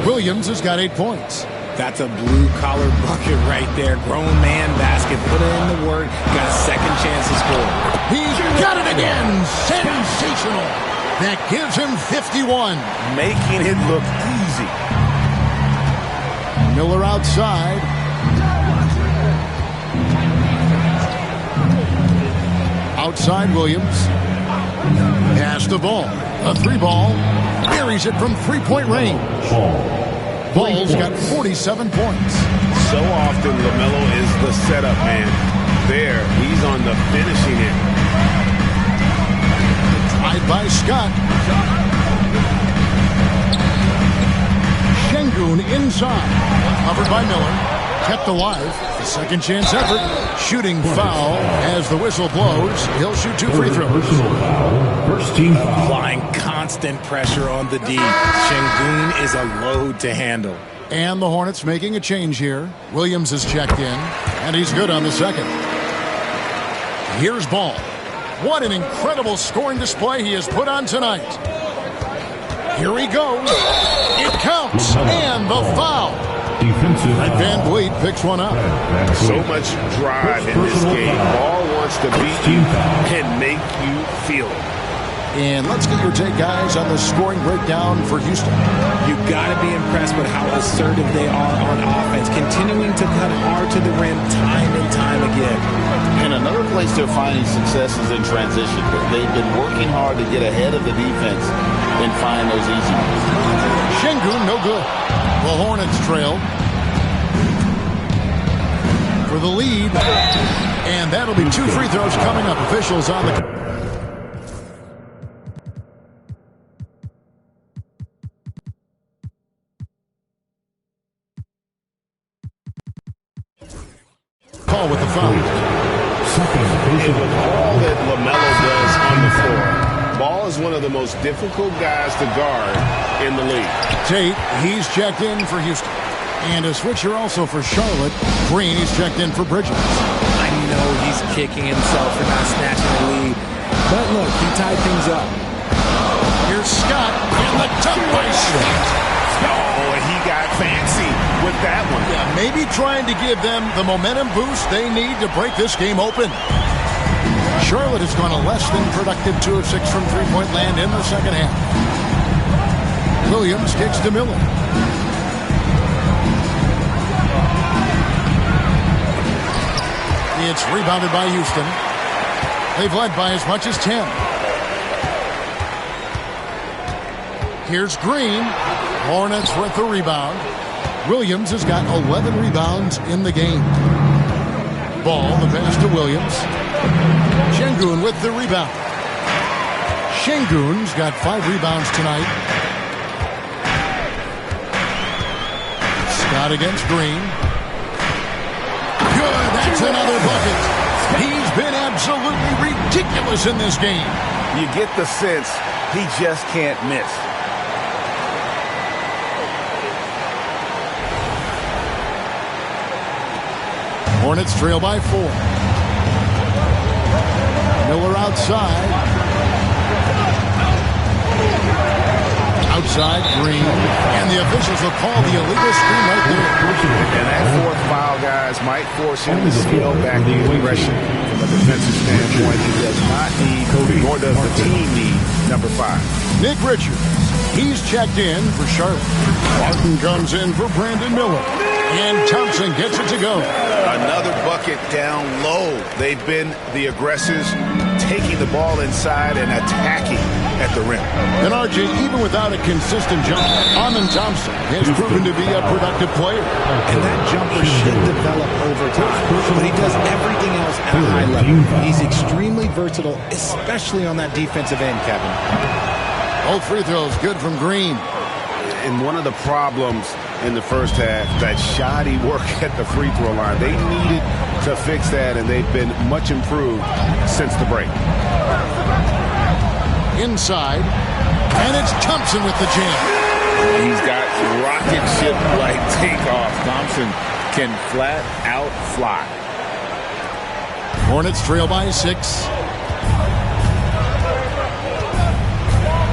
Williams has got 8 points. That's a blue-collar bucket right there. Grown man basket. Put in the work. Got a second chance to score. He's got it again. Sensational. That gives him 51. Making it look easy. Miller outside. Outside Williams. Pass the ball. A 3-ball. Buries it from three-point range. Ball's got 47 points. So often LaMelo is the setup man. There, he's on the finishing end. Drive by Scott. Şengün inside. Covered by Miller. Kept alive. The second chance effort. Shooting foul as the whistle blows. He'll shoot 2 free throws. First team foul. Applying constant pressure on the D. Şengün is a load to handle. And the Hornets making a change here. Williams is checked in, and he's good on the second. Here's Ball. What an incredible scoring display he has put on tonight. Here he goes. It counts, and the foul. And Van Vliet picks one up. So much drive in this game. Ball wants to beat you and make you feel it. And let's get your take, guys, on the scoring breakdown for Houston. You've got to be impressed with how assertive they are on offense, continuing to cut hard to the rim time and time again. And another place they're finding success is in transition. They've been working hard to get ahead of the defense and find those easy ones. Şengün, no good. The Hornets trail for the lead. And that'll be 2 free throws coming up. Officials on the... Call with the foul. And with all that LaMelo does on the floor, Ball is one of the most difficult guys to guard in the league. Tate, he's checked in for Houston. And a switcher also for Charlotte. Green, he's checked in for Bridges. I know he's kicking himself for not snatching the lead. But look, he tied things up. Here's Scott in the dunk by Smith. Oh, and he got fancy with that one. Yeah, maybe trying to give them the momentum boost they need to break this game open. Charlotte has gone a less than productive 2 of 6 from three-point land in the second half. Williams kicks to Miller. It's rebounded by Houston. They've led by as much as 10. Here's Green. Hornets with the rebound. Williams has got 11 rebounds in the game. Ball, the pass to Williams. Şengün with the rebound. Şengün's got 5 rebounds tonight. Scott against Green. Good, that's another bucket. He's been absolutely ridiculous in this game. You get the sense he just can't miss. Hornets trail by 4. Miller outside. Outside, Green. And the officials will call the illegal screen right there. And that 4th foul, guys, might force him to scale back the aggression from a defensive standpoint. He does not need, nor does the team need, number 5. Nick Richards. He's checked in for Charlotte. Martin comes in for Brandon Miller. And Thompson gets it to go. Another bucket down low. They've been the aggressors, taking the ball inside and attacking at the rim. And RJ, even without a consistent jump, Amen Thompson has proven to be a productive player. And that jumper should develop over time. But he does everything else at a high level. He's extremely versatile, especially on that defensive end, Kevin. Both free throws good from Green. And one of the problems in the first half, that shoddy work at the free throw line. They needed to fix that, and they've been much improved since the break. Inside, and it's Thompson with the jam. He's got rocket ship-like takeoff. Thompson can flat out fly. Hornets trail by 6.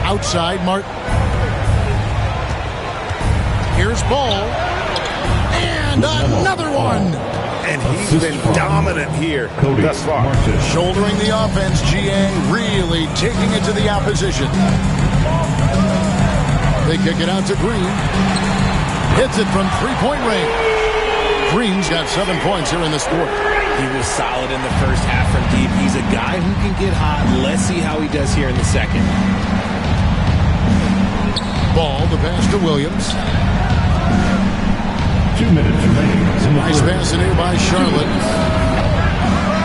Outside, Martin. Here's Ball. And another one. And he's been dominant here thus far. Shouldering the offense, GA really taking it to the opposition. They kick it out to Green. Hits it from 3-point range. Green's got 7 points here in this quarter. He was solid in the first half from deep. He's a guy who can get hot. Let's see how he does here in the second. Ball, the pass to Williams. 2 minutes remaining. Nice pass in here by Charlotte.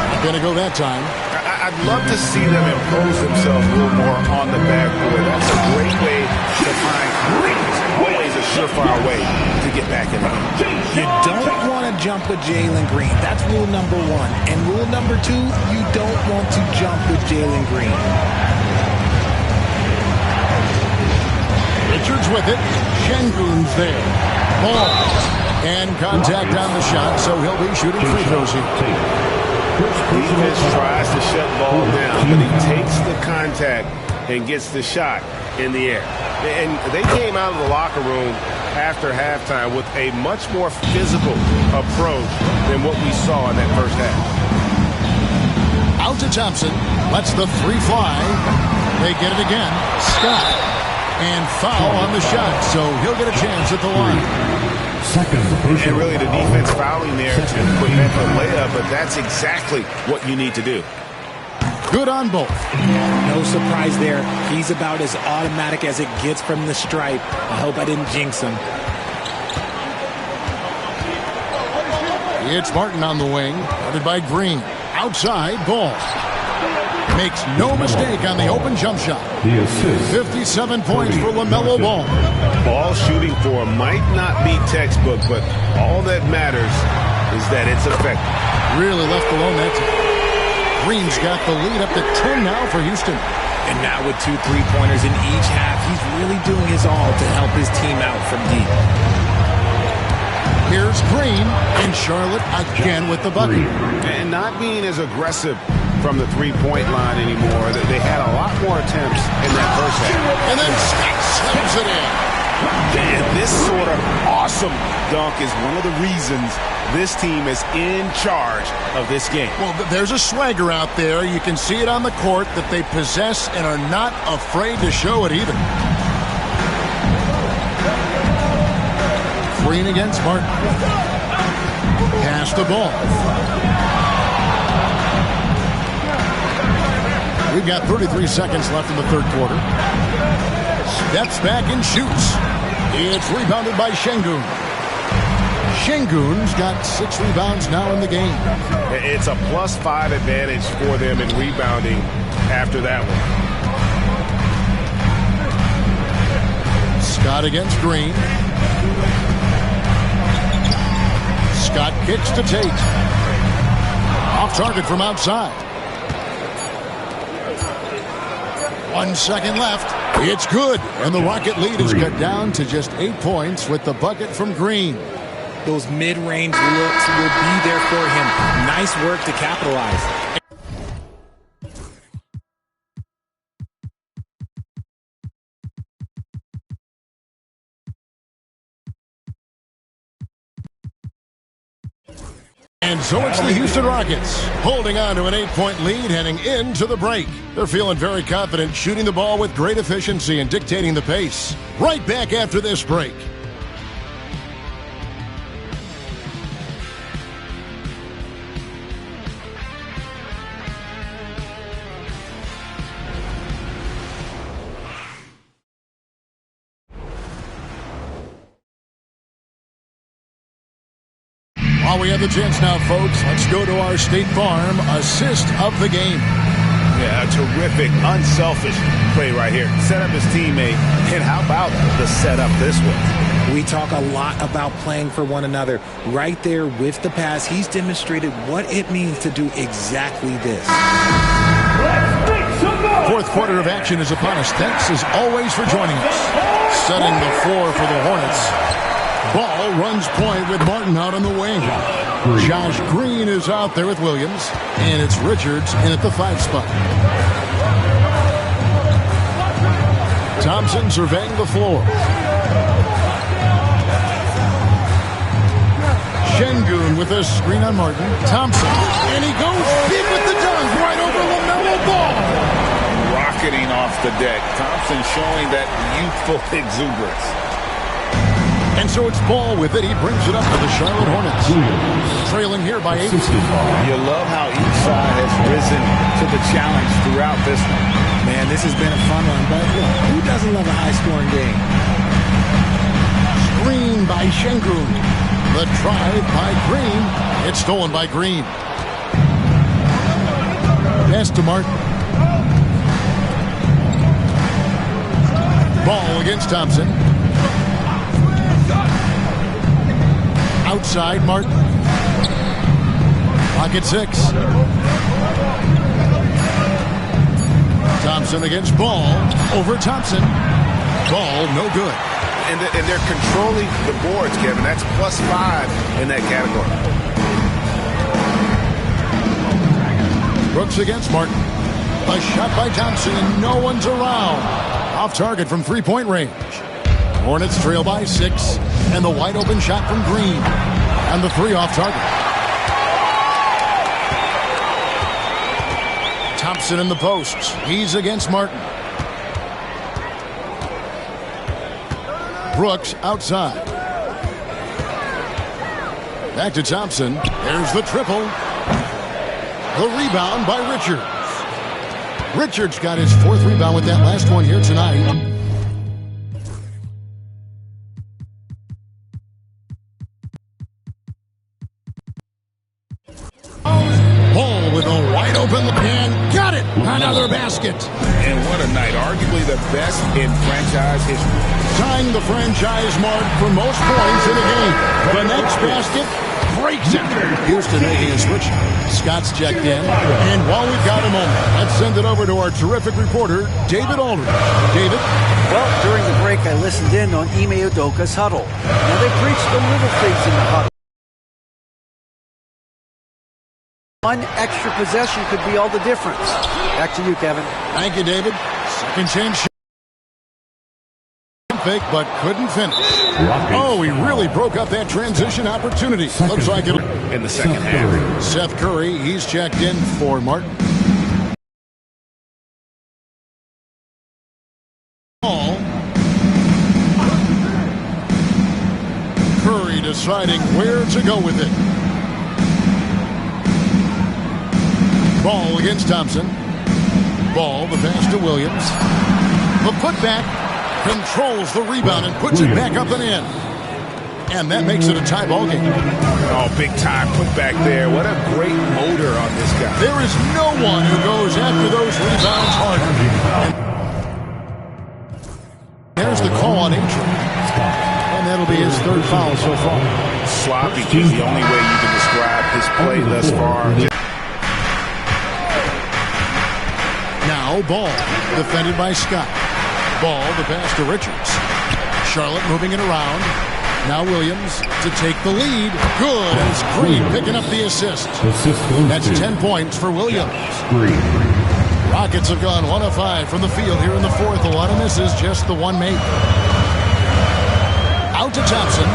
Not going to go that time. I'd love to see them impose themselves a little more on the backboard. That's a great way to find threes. Always a surefire way to get back in the game. You don't want to jump with Jalen Green. That's rule number 1. And rule number 2, you don't want to jump with Jalen Green. Richards with it. Şengün's there. Ball. And contact on the shot, so he'll be shooting free throws here. Defense tries to shut Ball down, but he takes the contact and gets the shot in the air. And they came out of the locker room after halftime with a much more physical approach than what we saw in that first half. Out to Thompson. Lets the 3 fly. They get it again. Scott. And foul on the shot, so he'll get a chance at the line. And really the defense fouling there to prevent the layup, but that's exactly what you need to do. Good on both. No surprise there. He's about as automatic as it gets from the stripe. I hope I didn't jinx him. It's Martin on the wing, guarded by Green. Outside, Ball. Makes no mistake on the open jump shot. 57 points for LaMelo Ball. Ball shooting for might not be textbook, but all that matters is that it's effective. Really left alone that time. Green's got the lead up to 10 now for Houston. And now with 2 3-pointers in each half, he's really doing his all to help his team out from deep. Here's Green, and Charlotte again with the bucket. And not being as aggressive from the 3-point line anymore. They had a lot more attempts in that first half. And then Scott slams it in. And this sort of awesome dunk is one of the reasons this team is in charge of this game. Well, there's a swagger out there. You can see it on the court that they possess and are not afraid to show it either. Green against Martin. Pass the ball. We've got 33 seconds left in the third quarter. Steps back and shoots. It's rebounded by Şengün. Şengün's got 6 rebounds now in the game. It's a +5 advantage for them in rebounding after that one. Scott against Green. Scott kicks to Tate. Off target from outside. 1 second left. It's good. And the Rocket lead is cut down to just 8 points with the bucket from Green. Those mid-range looks will be there for him. Nice work to capitalize. And so it's the Houston Rockets holding on to an 8-point lead heading into the break. They're feeling very confident, shooting the ball with great efficiency and dictating the pace. Right back after this break. While we have the chance now, folks, let's go to our State Farm assist of the game. Yeah, a terrific, unselfish play right here. Set up his teammate, and how about the setup this one? We talk a lot about playing for one another. Right there with the pass, he's demonstrated what it means to do exactly this. Fourth quarter of action is upon us. Thanks as always for joining us. Setting the floor for the Hornets. Ball runs point with Martin out on the wing. Josh Green is out there with Williams, and it's Richards in at the 5 spot. Thompson surveying the floor. Şengün with a screen on Martin. Thompson, and he goes big with the dunk right over LaMelo Ball. Rocketing off the deck. Thompson showing that youthful exuberance. And so it's Ball with it. He brings it up to the Charlotte Hornets. Trailing here by 8. You love how each side has risen to the challenge throughout this one. Man, this has been a fun one, but look, who doesn't love a high-scoring game? Screen by Şengün. The drive by Green. It's stolen by Green. Pass to Martin. Ball against Thompson. Outside, Martin. Pocket 6. Thompson against Ball. Over Thompson. Ball, no good. And they're controlling the boards, Kevin. That's +5 in that category. Brooks against Martin. A shot by Thompson, and no one's around. Off target from 3-point range. Hornets trail by 6, and the wide open shot from Green. And the 3 off target. Thompson in the post. He's against Martin. Brooks outside. Back to Thompson. There's the triple. The rebound by Richards. Richards got his 4th rebound with that last one here tonight. Ball with a wide open and got it. Another basket. And what a night. Arguably the best in franchise history. Tying the franchise mark for most points in a game. The next basket breaks it. Houston making a switch. Scott's checked in. And while we've got a moment, let's send it over to our terrific reporter, David Aldridge. David? Well, during the break, I listened in on Ime Udoka's huddle. Now, they preached the little things in the huddle. One extra possession could be all the difference. Back to you, Kevin. Thank you, David. Second chance. Fake, but couldn't finish. Oh, he really broke up that transition opportunity. Looks like it in the second half. Seth Curry, he's checked in for Martin. Curry deciding where to go with it. Ball against Thompson. Ball, the pass to Williams. The putback, controls the rebound and puts it back up and in. And that makes it a tie ball game. Oh, big time putback there. What a great motor on this guy. There is no one who goes after those rebounds harder. There's the call on Atron. And that'll be his third foul so far. Sloppy is the only way you can describe his play thus far. Now Ball, defended by Scott. Ball, the pass to Richards. Charlotte moving it around. Now Williams to take the lead. Good, as Green picking up the assist. That's 10 points for Williams. Rockets have gone 1 of 5 from the field here in the fourth. A lot of misses, just the one made. Out to Thompson.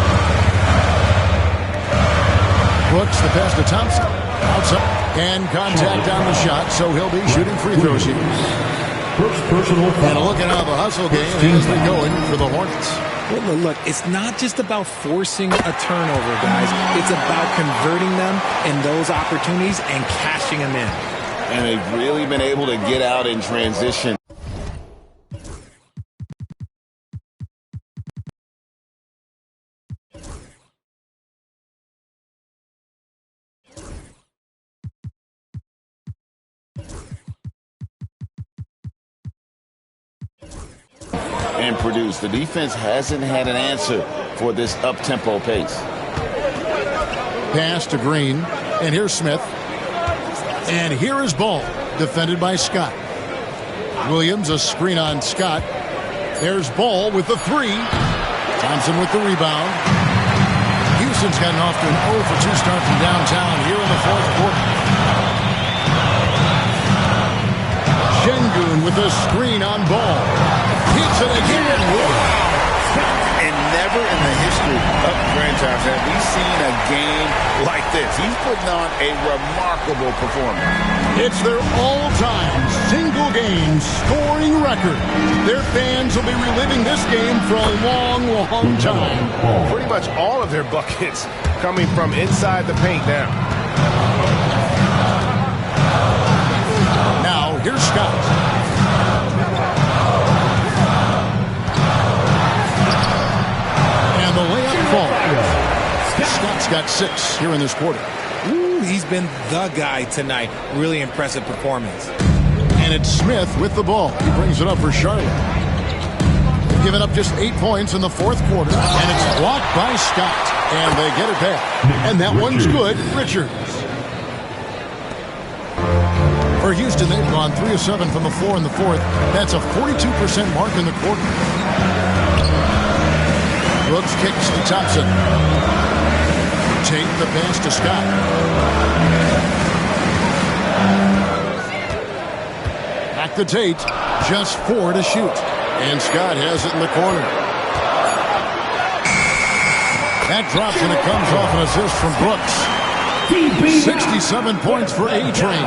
Brooks, the pass to Thompson. Outside. And contact on the shot, so he'll be shooting free throws here. And looking at the hustle game as they go in for the Hornets. Well, look, it's not just about forcing a turnover, guys. It's about converting them in those opportunities and cashing them in. And they've really been able to get out in transition. And produce. The defense hasn't had an answer for this up-tempo pace. Pass to Green, and here's Smith. And here is Ball, defended by Scott. Williams, a screen on Scott. There's Ball with the three. Thompson with the rebound. Houston's gotten off to an 0 for 2 start from downtown here in the fourth quarter. Şengün with a screen on Ball. Hits it again. Wow. And never in the history of the franchise have we seen a game like this. He's putting on a remarkable performance. It's their all-time single-game scoring record. Their fans will be reliving this game for a long, long time. Pretty much all of their buckets coming from inside the paint now. Now, here's Scott. And the layup falls. Scott's got 6 here in this quarter. Ooh, he's been the guy tonight. Really impressive performance. And it's Smith with the ball. He brings it up for Charlotte. They've given up just 8 points in the fourth quarter. And it's blocked by Scott. And they get it back. And that one's good. Richards. For Houston, they've gone 3 of 7 from the floor in the fourth. That's a 42% mark in the quarter. Brooks kicks to Thompson. Tate the pass to Scott. Back to Tate. Just 4 to shoot. And Scott has it in the corner. That drops and it comes off an assist from Brooks. 67 points for A-Train.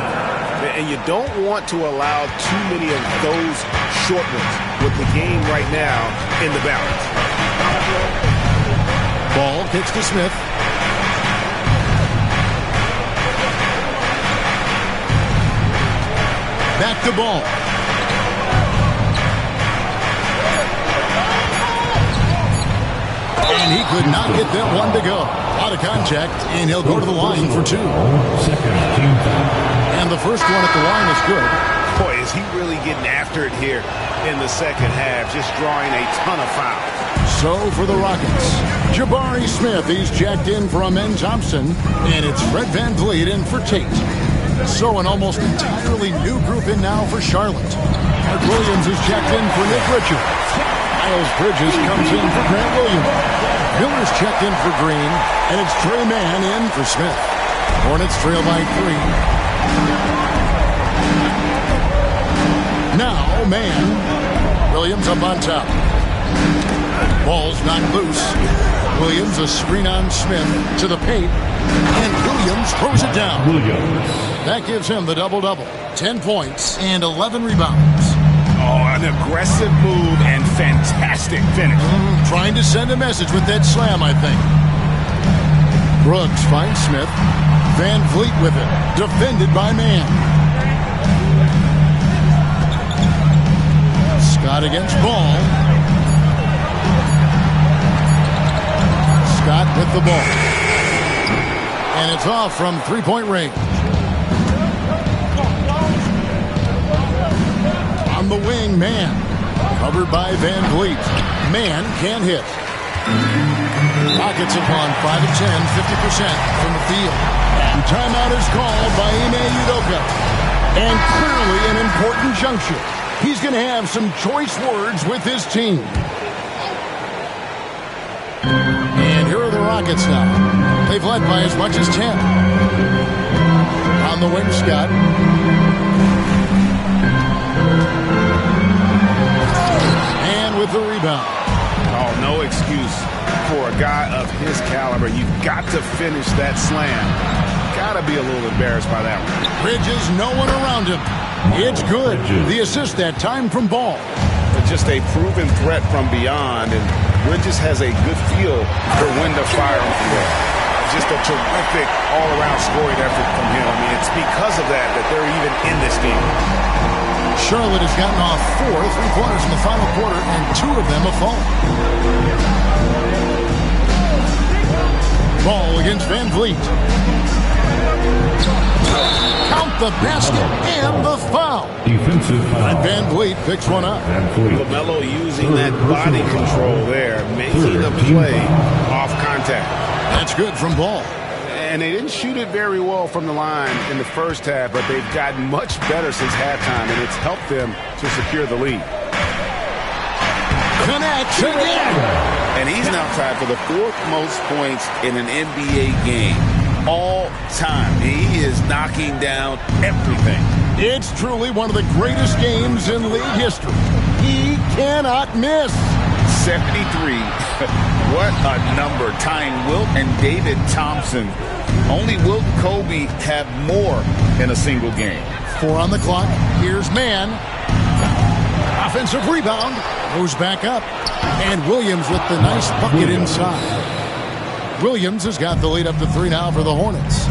And you don't want to allow too many of those short ones with the game right now in the balance. Ball kicks to Smith. Back to Ball. And he could not get that one to go. Out of contact, and he'll go to the line for 2. And the first one at the line is good. Boy, is he really getting after it here in the second half, just drawing a ton of fouls. So for the Rockets, Jabari Smith, he's jacked in for Amen Thompson, and it's Fred VanVleet in for Tate. So an almost entirely new group in now for Charlotte. Mark Williams is checked in for Nick Richards. Miles Bridges comes in for Grant Williams. Miller's checked in for Green, and it's Trey Mann in for Smith. Hornets trail by 3. Now, Mann. Williams up on top. Ball's knocked loose. Williams a screen on Smith to the paint. And Williams throws it down. That gives him the double-double. 10 points and 11 rebounds. Oh, an aggressive move and fantastic finish. Trying to send a message with that slam, I think. Brooks finds Smith. VanVleet with it. Defended by Mann. Scott against Ball. Scott with the ball. And it's off from three-point range. On the wing, Mann. Covered by VanVleet. Man can't hit. Rockets have gone 5 of 10, 50% from the field. And timeout is called by Ime Udoka. And clearly an important juncture. He's going to have some choice words with his team. And here are the Rockets now. They've led by as much as 10. On the wing, Scott. And with the rebound. Oh, no excuse for a guy of his caliber. You've got to finish that slam. Got to be a little embarrassed by that one. Bridges, no one around him. It's good. The assist that time from Ball. Just a proven threat from beyond, and Bridges has a good feel for when to fire from there. Just a terrific all-around scoring effort from him. I mean, it's because of that they're even in this game. Charlotte has gotten off 4 3-pointers in the final quarter, and 2 of them have fallen. Ball against Van Vliet. Count the basket and the foul. Defensive foul. And Van Vliet picks one up. LaMelo using that body control there, making the play off contact. That's good from Ball. And they didn't shoot it very well from the line in the first half, but they've gotten much better since halftime, and it's helped them to secure the lead. Connects again. And he's now tied for the 4th most points in an NBA game all time. He is knocking down everything. It's truly one of the greatest games in league history. He cannot miss. 73. What a number. Tying Wilt and David Thompson. Only Wilt and Kobe have more in a single game. 4 on the clock. Here's Man. Offensive rebound. Goes back up. And Williams with the nice bucket inside. Williams has got the lead up to 3 now for the Hornets.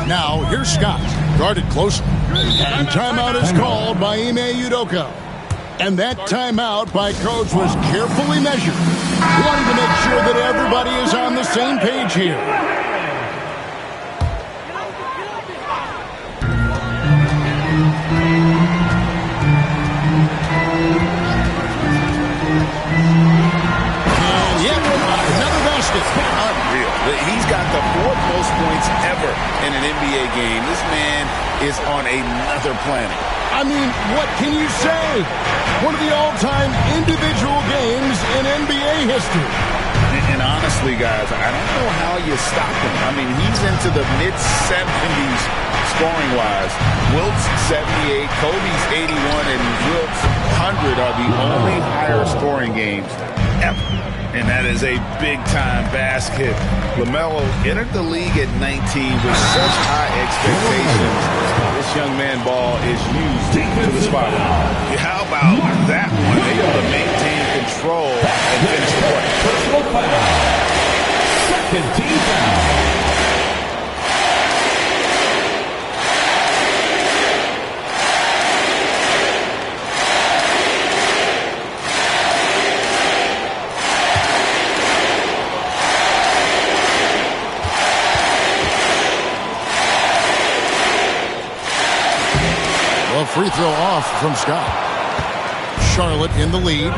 Now, here's Scott. Guarded closely. And timeout is called by Ime Udoka. And that timeout by Coach was carefully measured. Wanting to make sure that everybody is on the same page here. And yet, another basket. Unreal. He's got the 4th most points ever in an NBA game. This man is on another planet. I mean, what can you say? One of the all-time individual games in NBA history. And honestly, guys, I don't know how you stop him. I mean, he's into the mid-70s scoring-wise. Wilt's 78, Kobe's 81, and Wilt's 100 are the only higher scoring games ever. And that is a big-time basket. LaMelo entered the league at 19 with such high expectations. This young man Ball is used to the spotlight. How about that one? Able to maintain control and finish the play. Personal foul. Second team foul. Free throw off from Scott. Charlotte in the lead.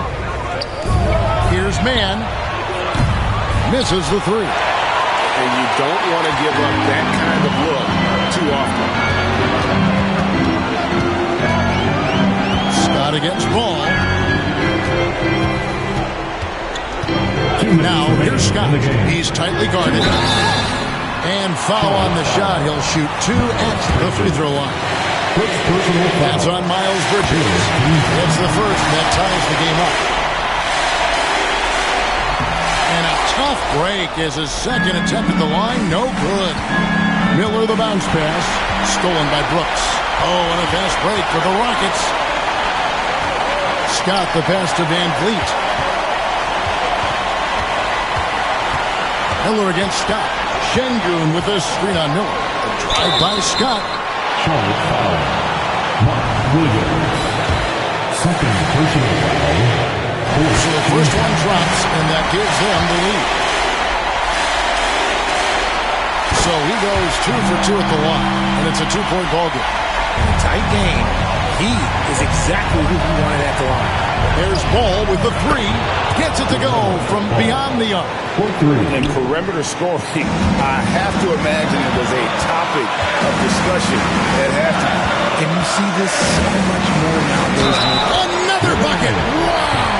Here's Man. Misses the 3. And you don't want to give up that kind of look too often. Scott against Ball. Now here's Scott. He's tightly guarded. And foul on the shot. He'll shoot 2 at the free throw line. That's on Miles Bridges. It's the first that ties the game up. And a tough break is his second attempt at the line. No good. Miller the bounce pass. Stolen by Brooks. Oh, and a fast break for the Rockets. Scott the pass to Van Vliet. Miller against Scott. Şengün with a screen on Miller. A drive by Scott. Charlotte foul. Mark Williams. Second personal foul. So the first one drops, and that gives them the lead. So he goes 2 for 2 at the line, and it's a 2-point ball game. Tight game. He is exactly who he wanted at the line. There's Ball with the three. Gets it to go from beyond the arc. And perimeter scoring, I have to imagine it was a topic of discussion at halftime. And you see this so much more nowadays. Another bucket. Wow.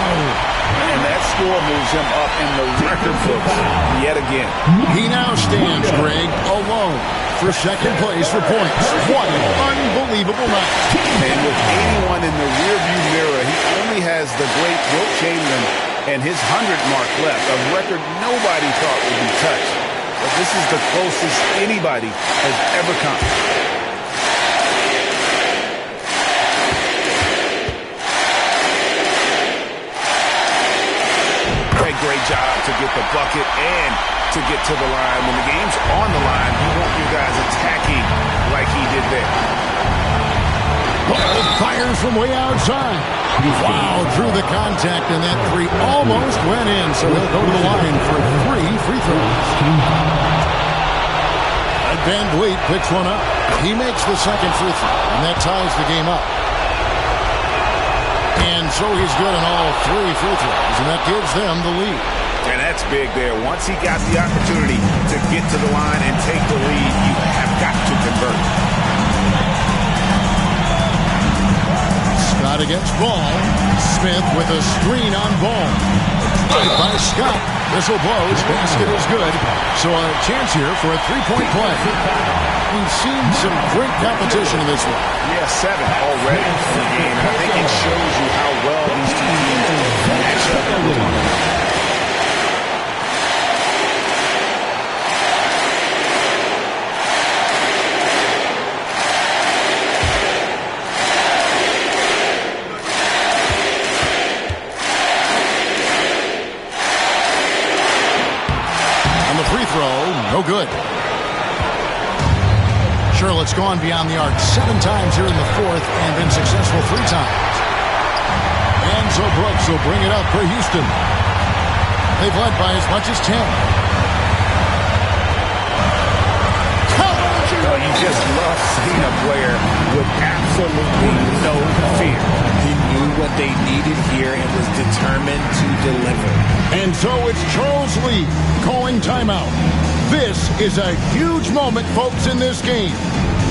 And that score moves him up in the record books yet again. He now stands, Greg, alone for second place for points. What an unbelievable night. And with 81 in the rearview mirror, he only has the great Wilt Chamberlain and his 100 mark left, a record nobody thought would be touched. But this is the closest anybody has ever come. Great job to get the bucket and to get to the line. When the game's on the line, you want your guys attacking like he did there. Ball fires from way outside. Wow, through the contact, and that three almost went in, so he'll go to the line for 3 free throws. And Van Vliet picks one up. He makes the second free throw, and that ties the game up. And so he's good on all 3 free throws, and that gives them the lead. And that's big there. Once he got the opportunity to get to the line and take the lead, you have got to convert. Scott against Ball. Smith with a screen on Ball. Right by Scott. Whistle blows. Basket is good. So a chance here for a three-point play. We've seen some great competition in this one. Yeah, 7 already in the game. I think it shows you how well these two teams match up with one another. On the free throw, no good. Charlotte's gone beyond the arc 7 times here in the fourth and been successful 3 times. And so Brooks will bring it up for Houston. They've led by as much as 10. Oh, you just love seeing a player with absolutely no fear. He knew what they needed here and was determined to deliver. And so it's Charles Lee calling timeout. This is a huge moment, folks, in this game.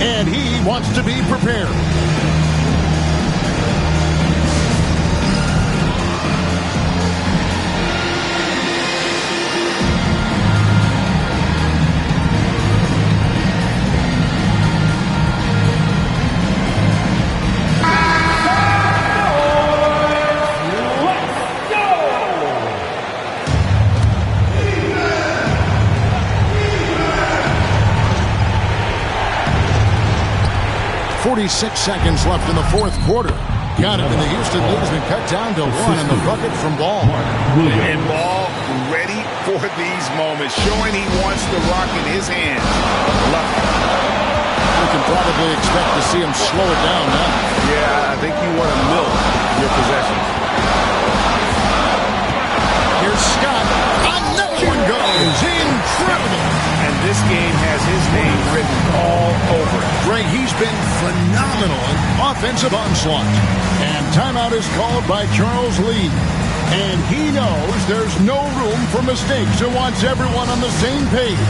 And he wants to be prepared. .46 seconds left in the fourth quarter. Got it, and the Houston lead has been cut down to 1 on the bucket from Ball. And Ball ready for these moments, showing he wants the rock in his hand. Love it. You can probably expect to see him slow it down now. Yeah, I think you want to milk your possessions. Here's Scott. Another one goes. Incredible. And this game has his name written all over it. Greg, he's been phenomenal in offensive onslaught. And timeout is called by Charles Lee. And he knows there's no room for mistakes and wants everyone on the same page.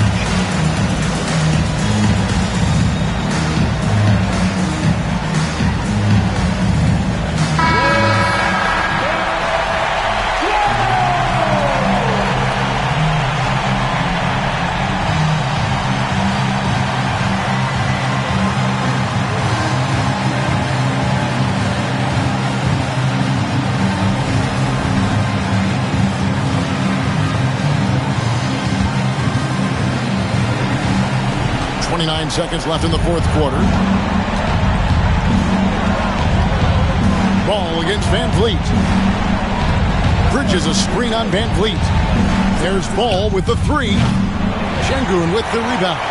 Seconds left in the fourth quarter. Ball against Van Vliet. Bridges a screen on Van Vliet. There's Ball with the 3. Şengün with the rebound.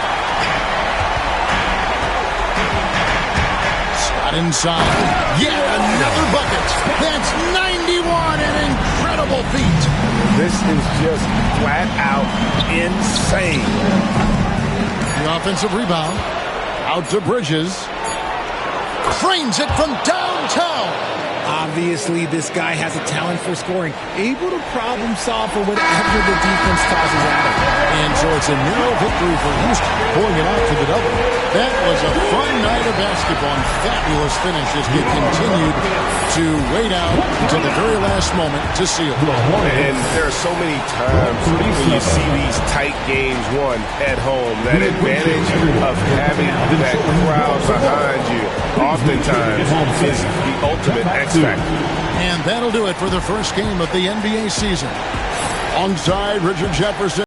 Scott inside. Yet another bucket. That's 91, an incredible feat. This is just flat out insane. The offensive rebound. Out to Bridges. Cranes it from downtown. Obviously, this guy has a talent for scoring, able to problem solve for whatever the defense tosses at him. And so it's a narrow victory for Houston, pulling it out for the double. That was a fun night of basketball and fabulous finish as they continued to wait out until the very last moment to seal. And there are so many times when you see these tight games won at home, that advantage of having that crowd behind you oftentimes is the ultimate X factor. And that'll do it for the first game of the NBA season. Alongside Richard Jefferson.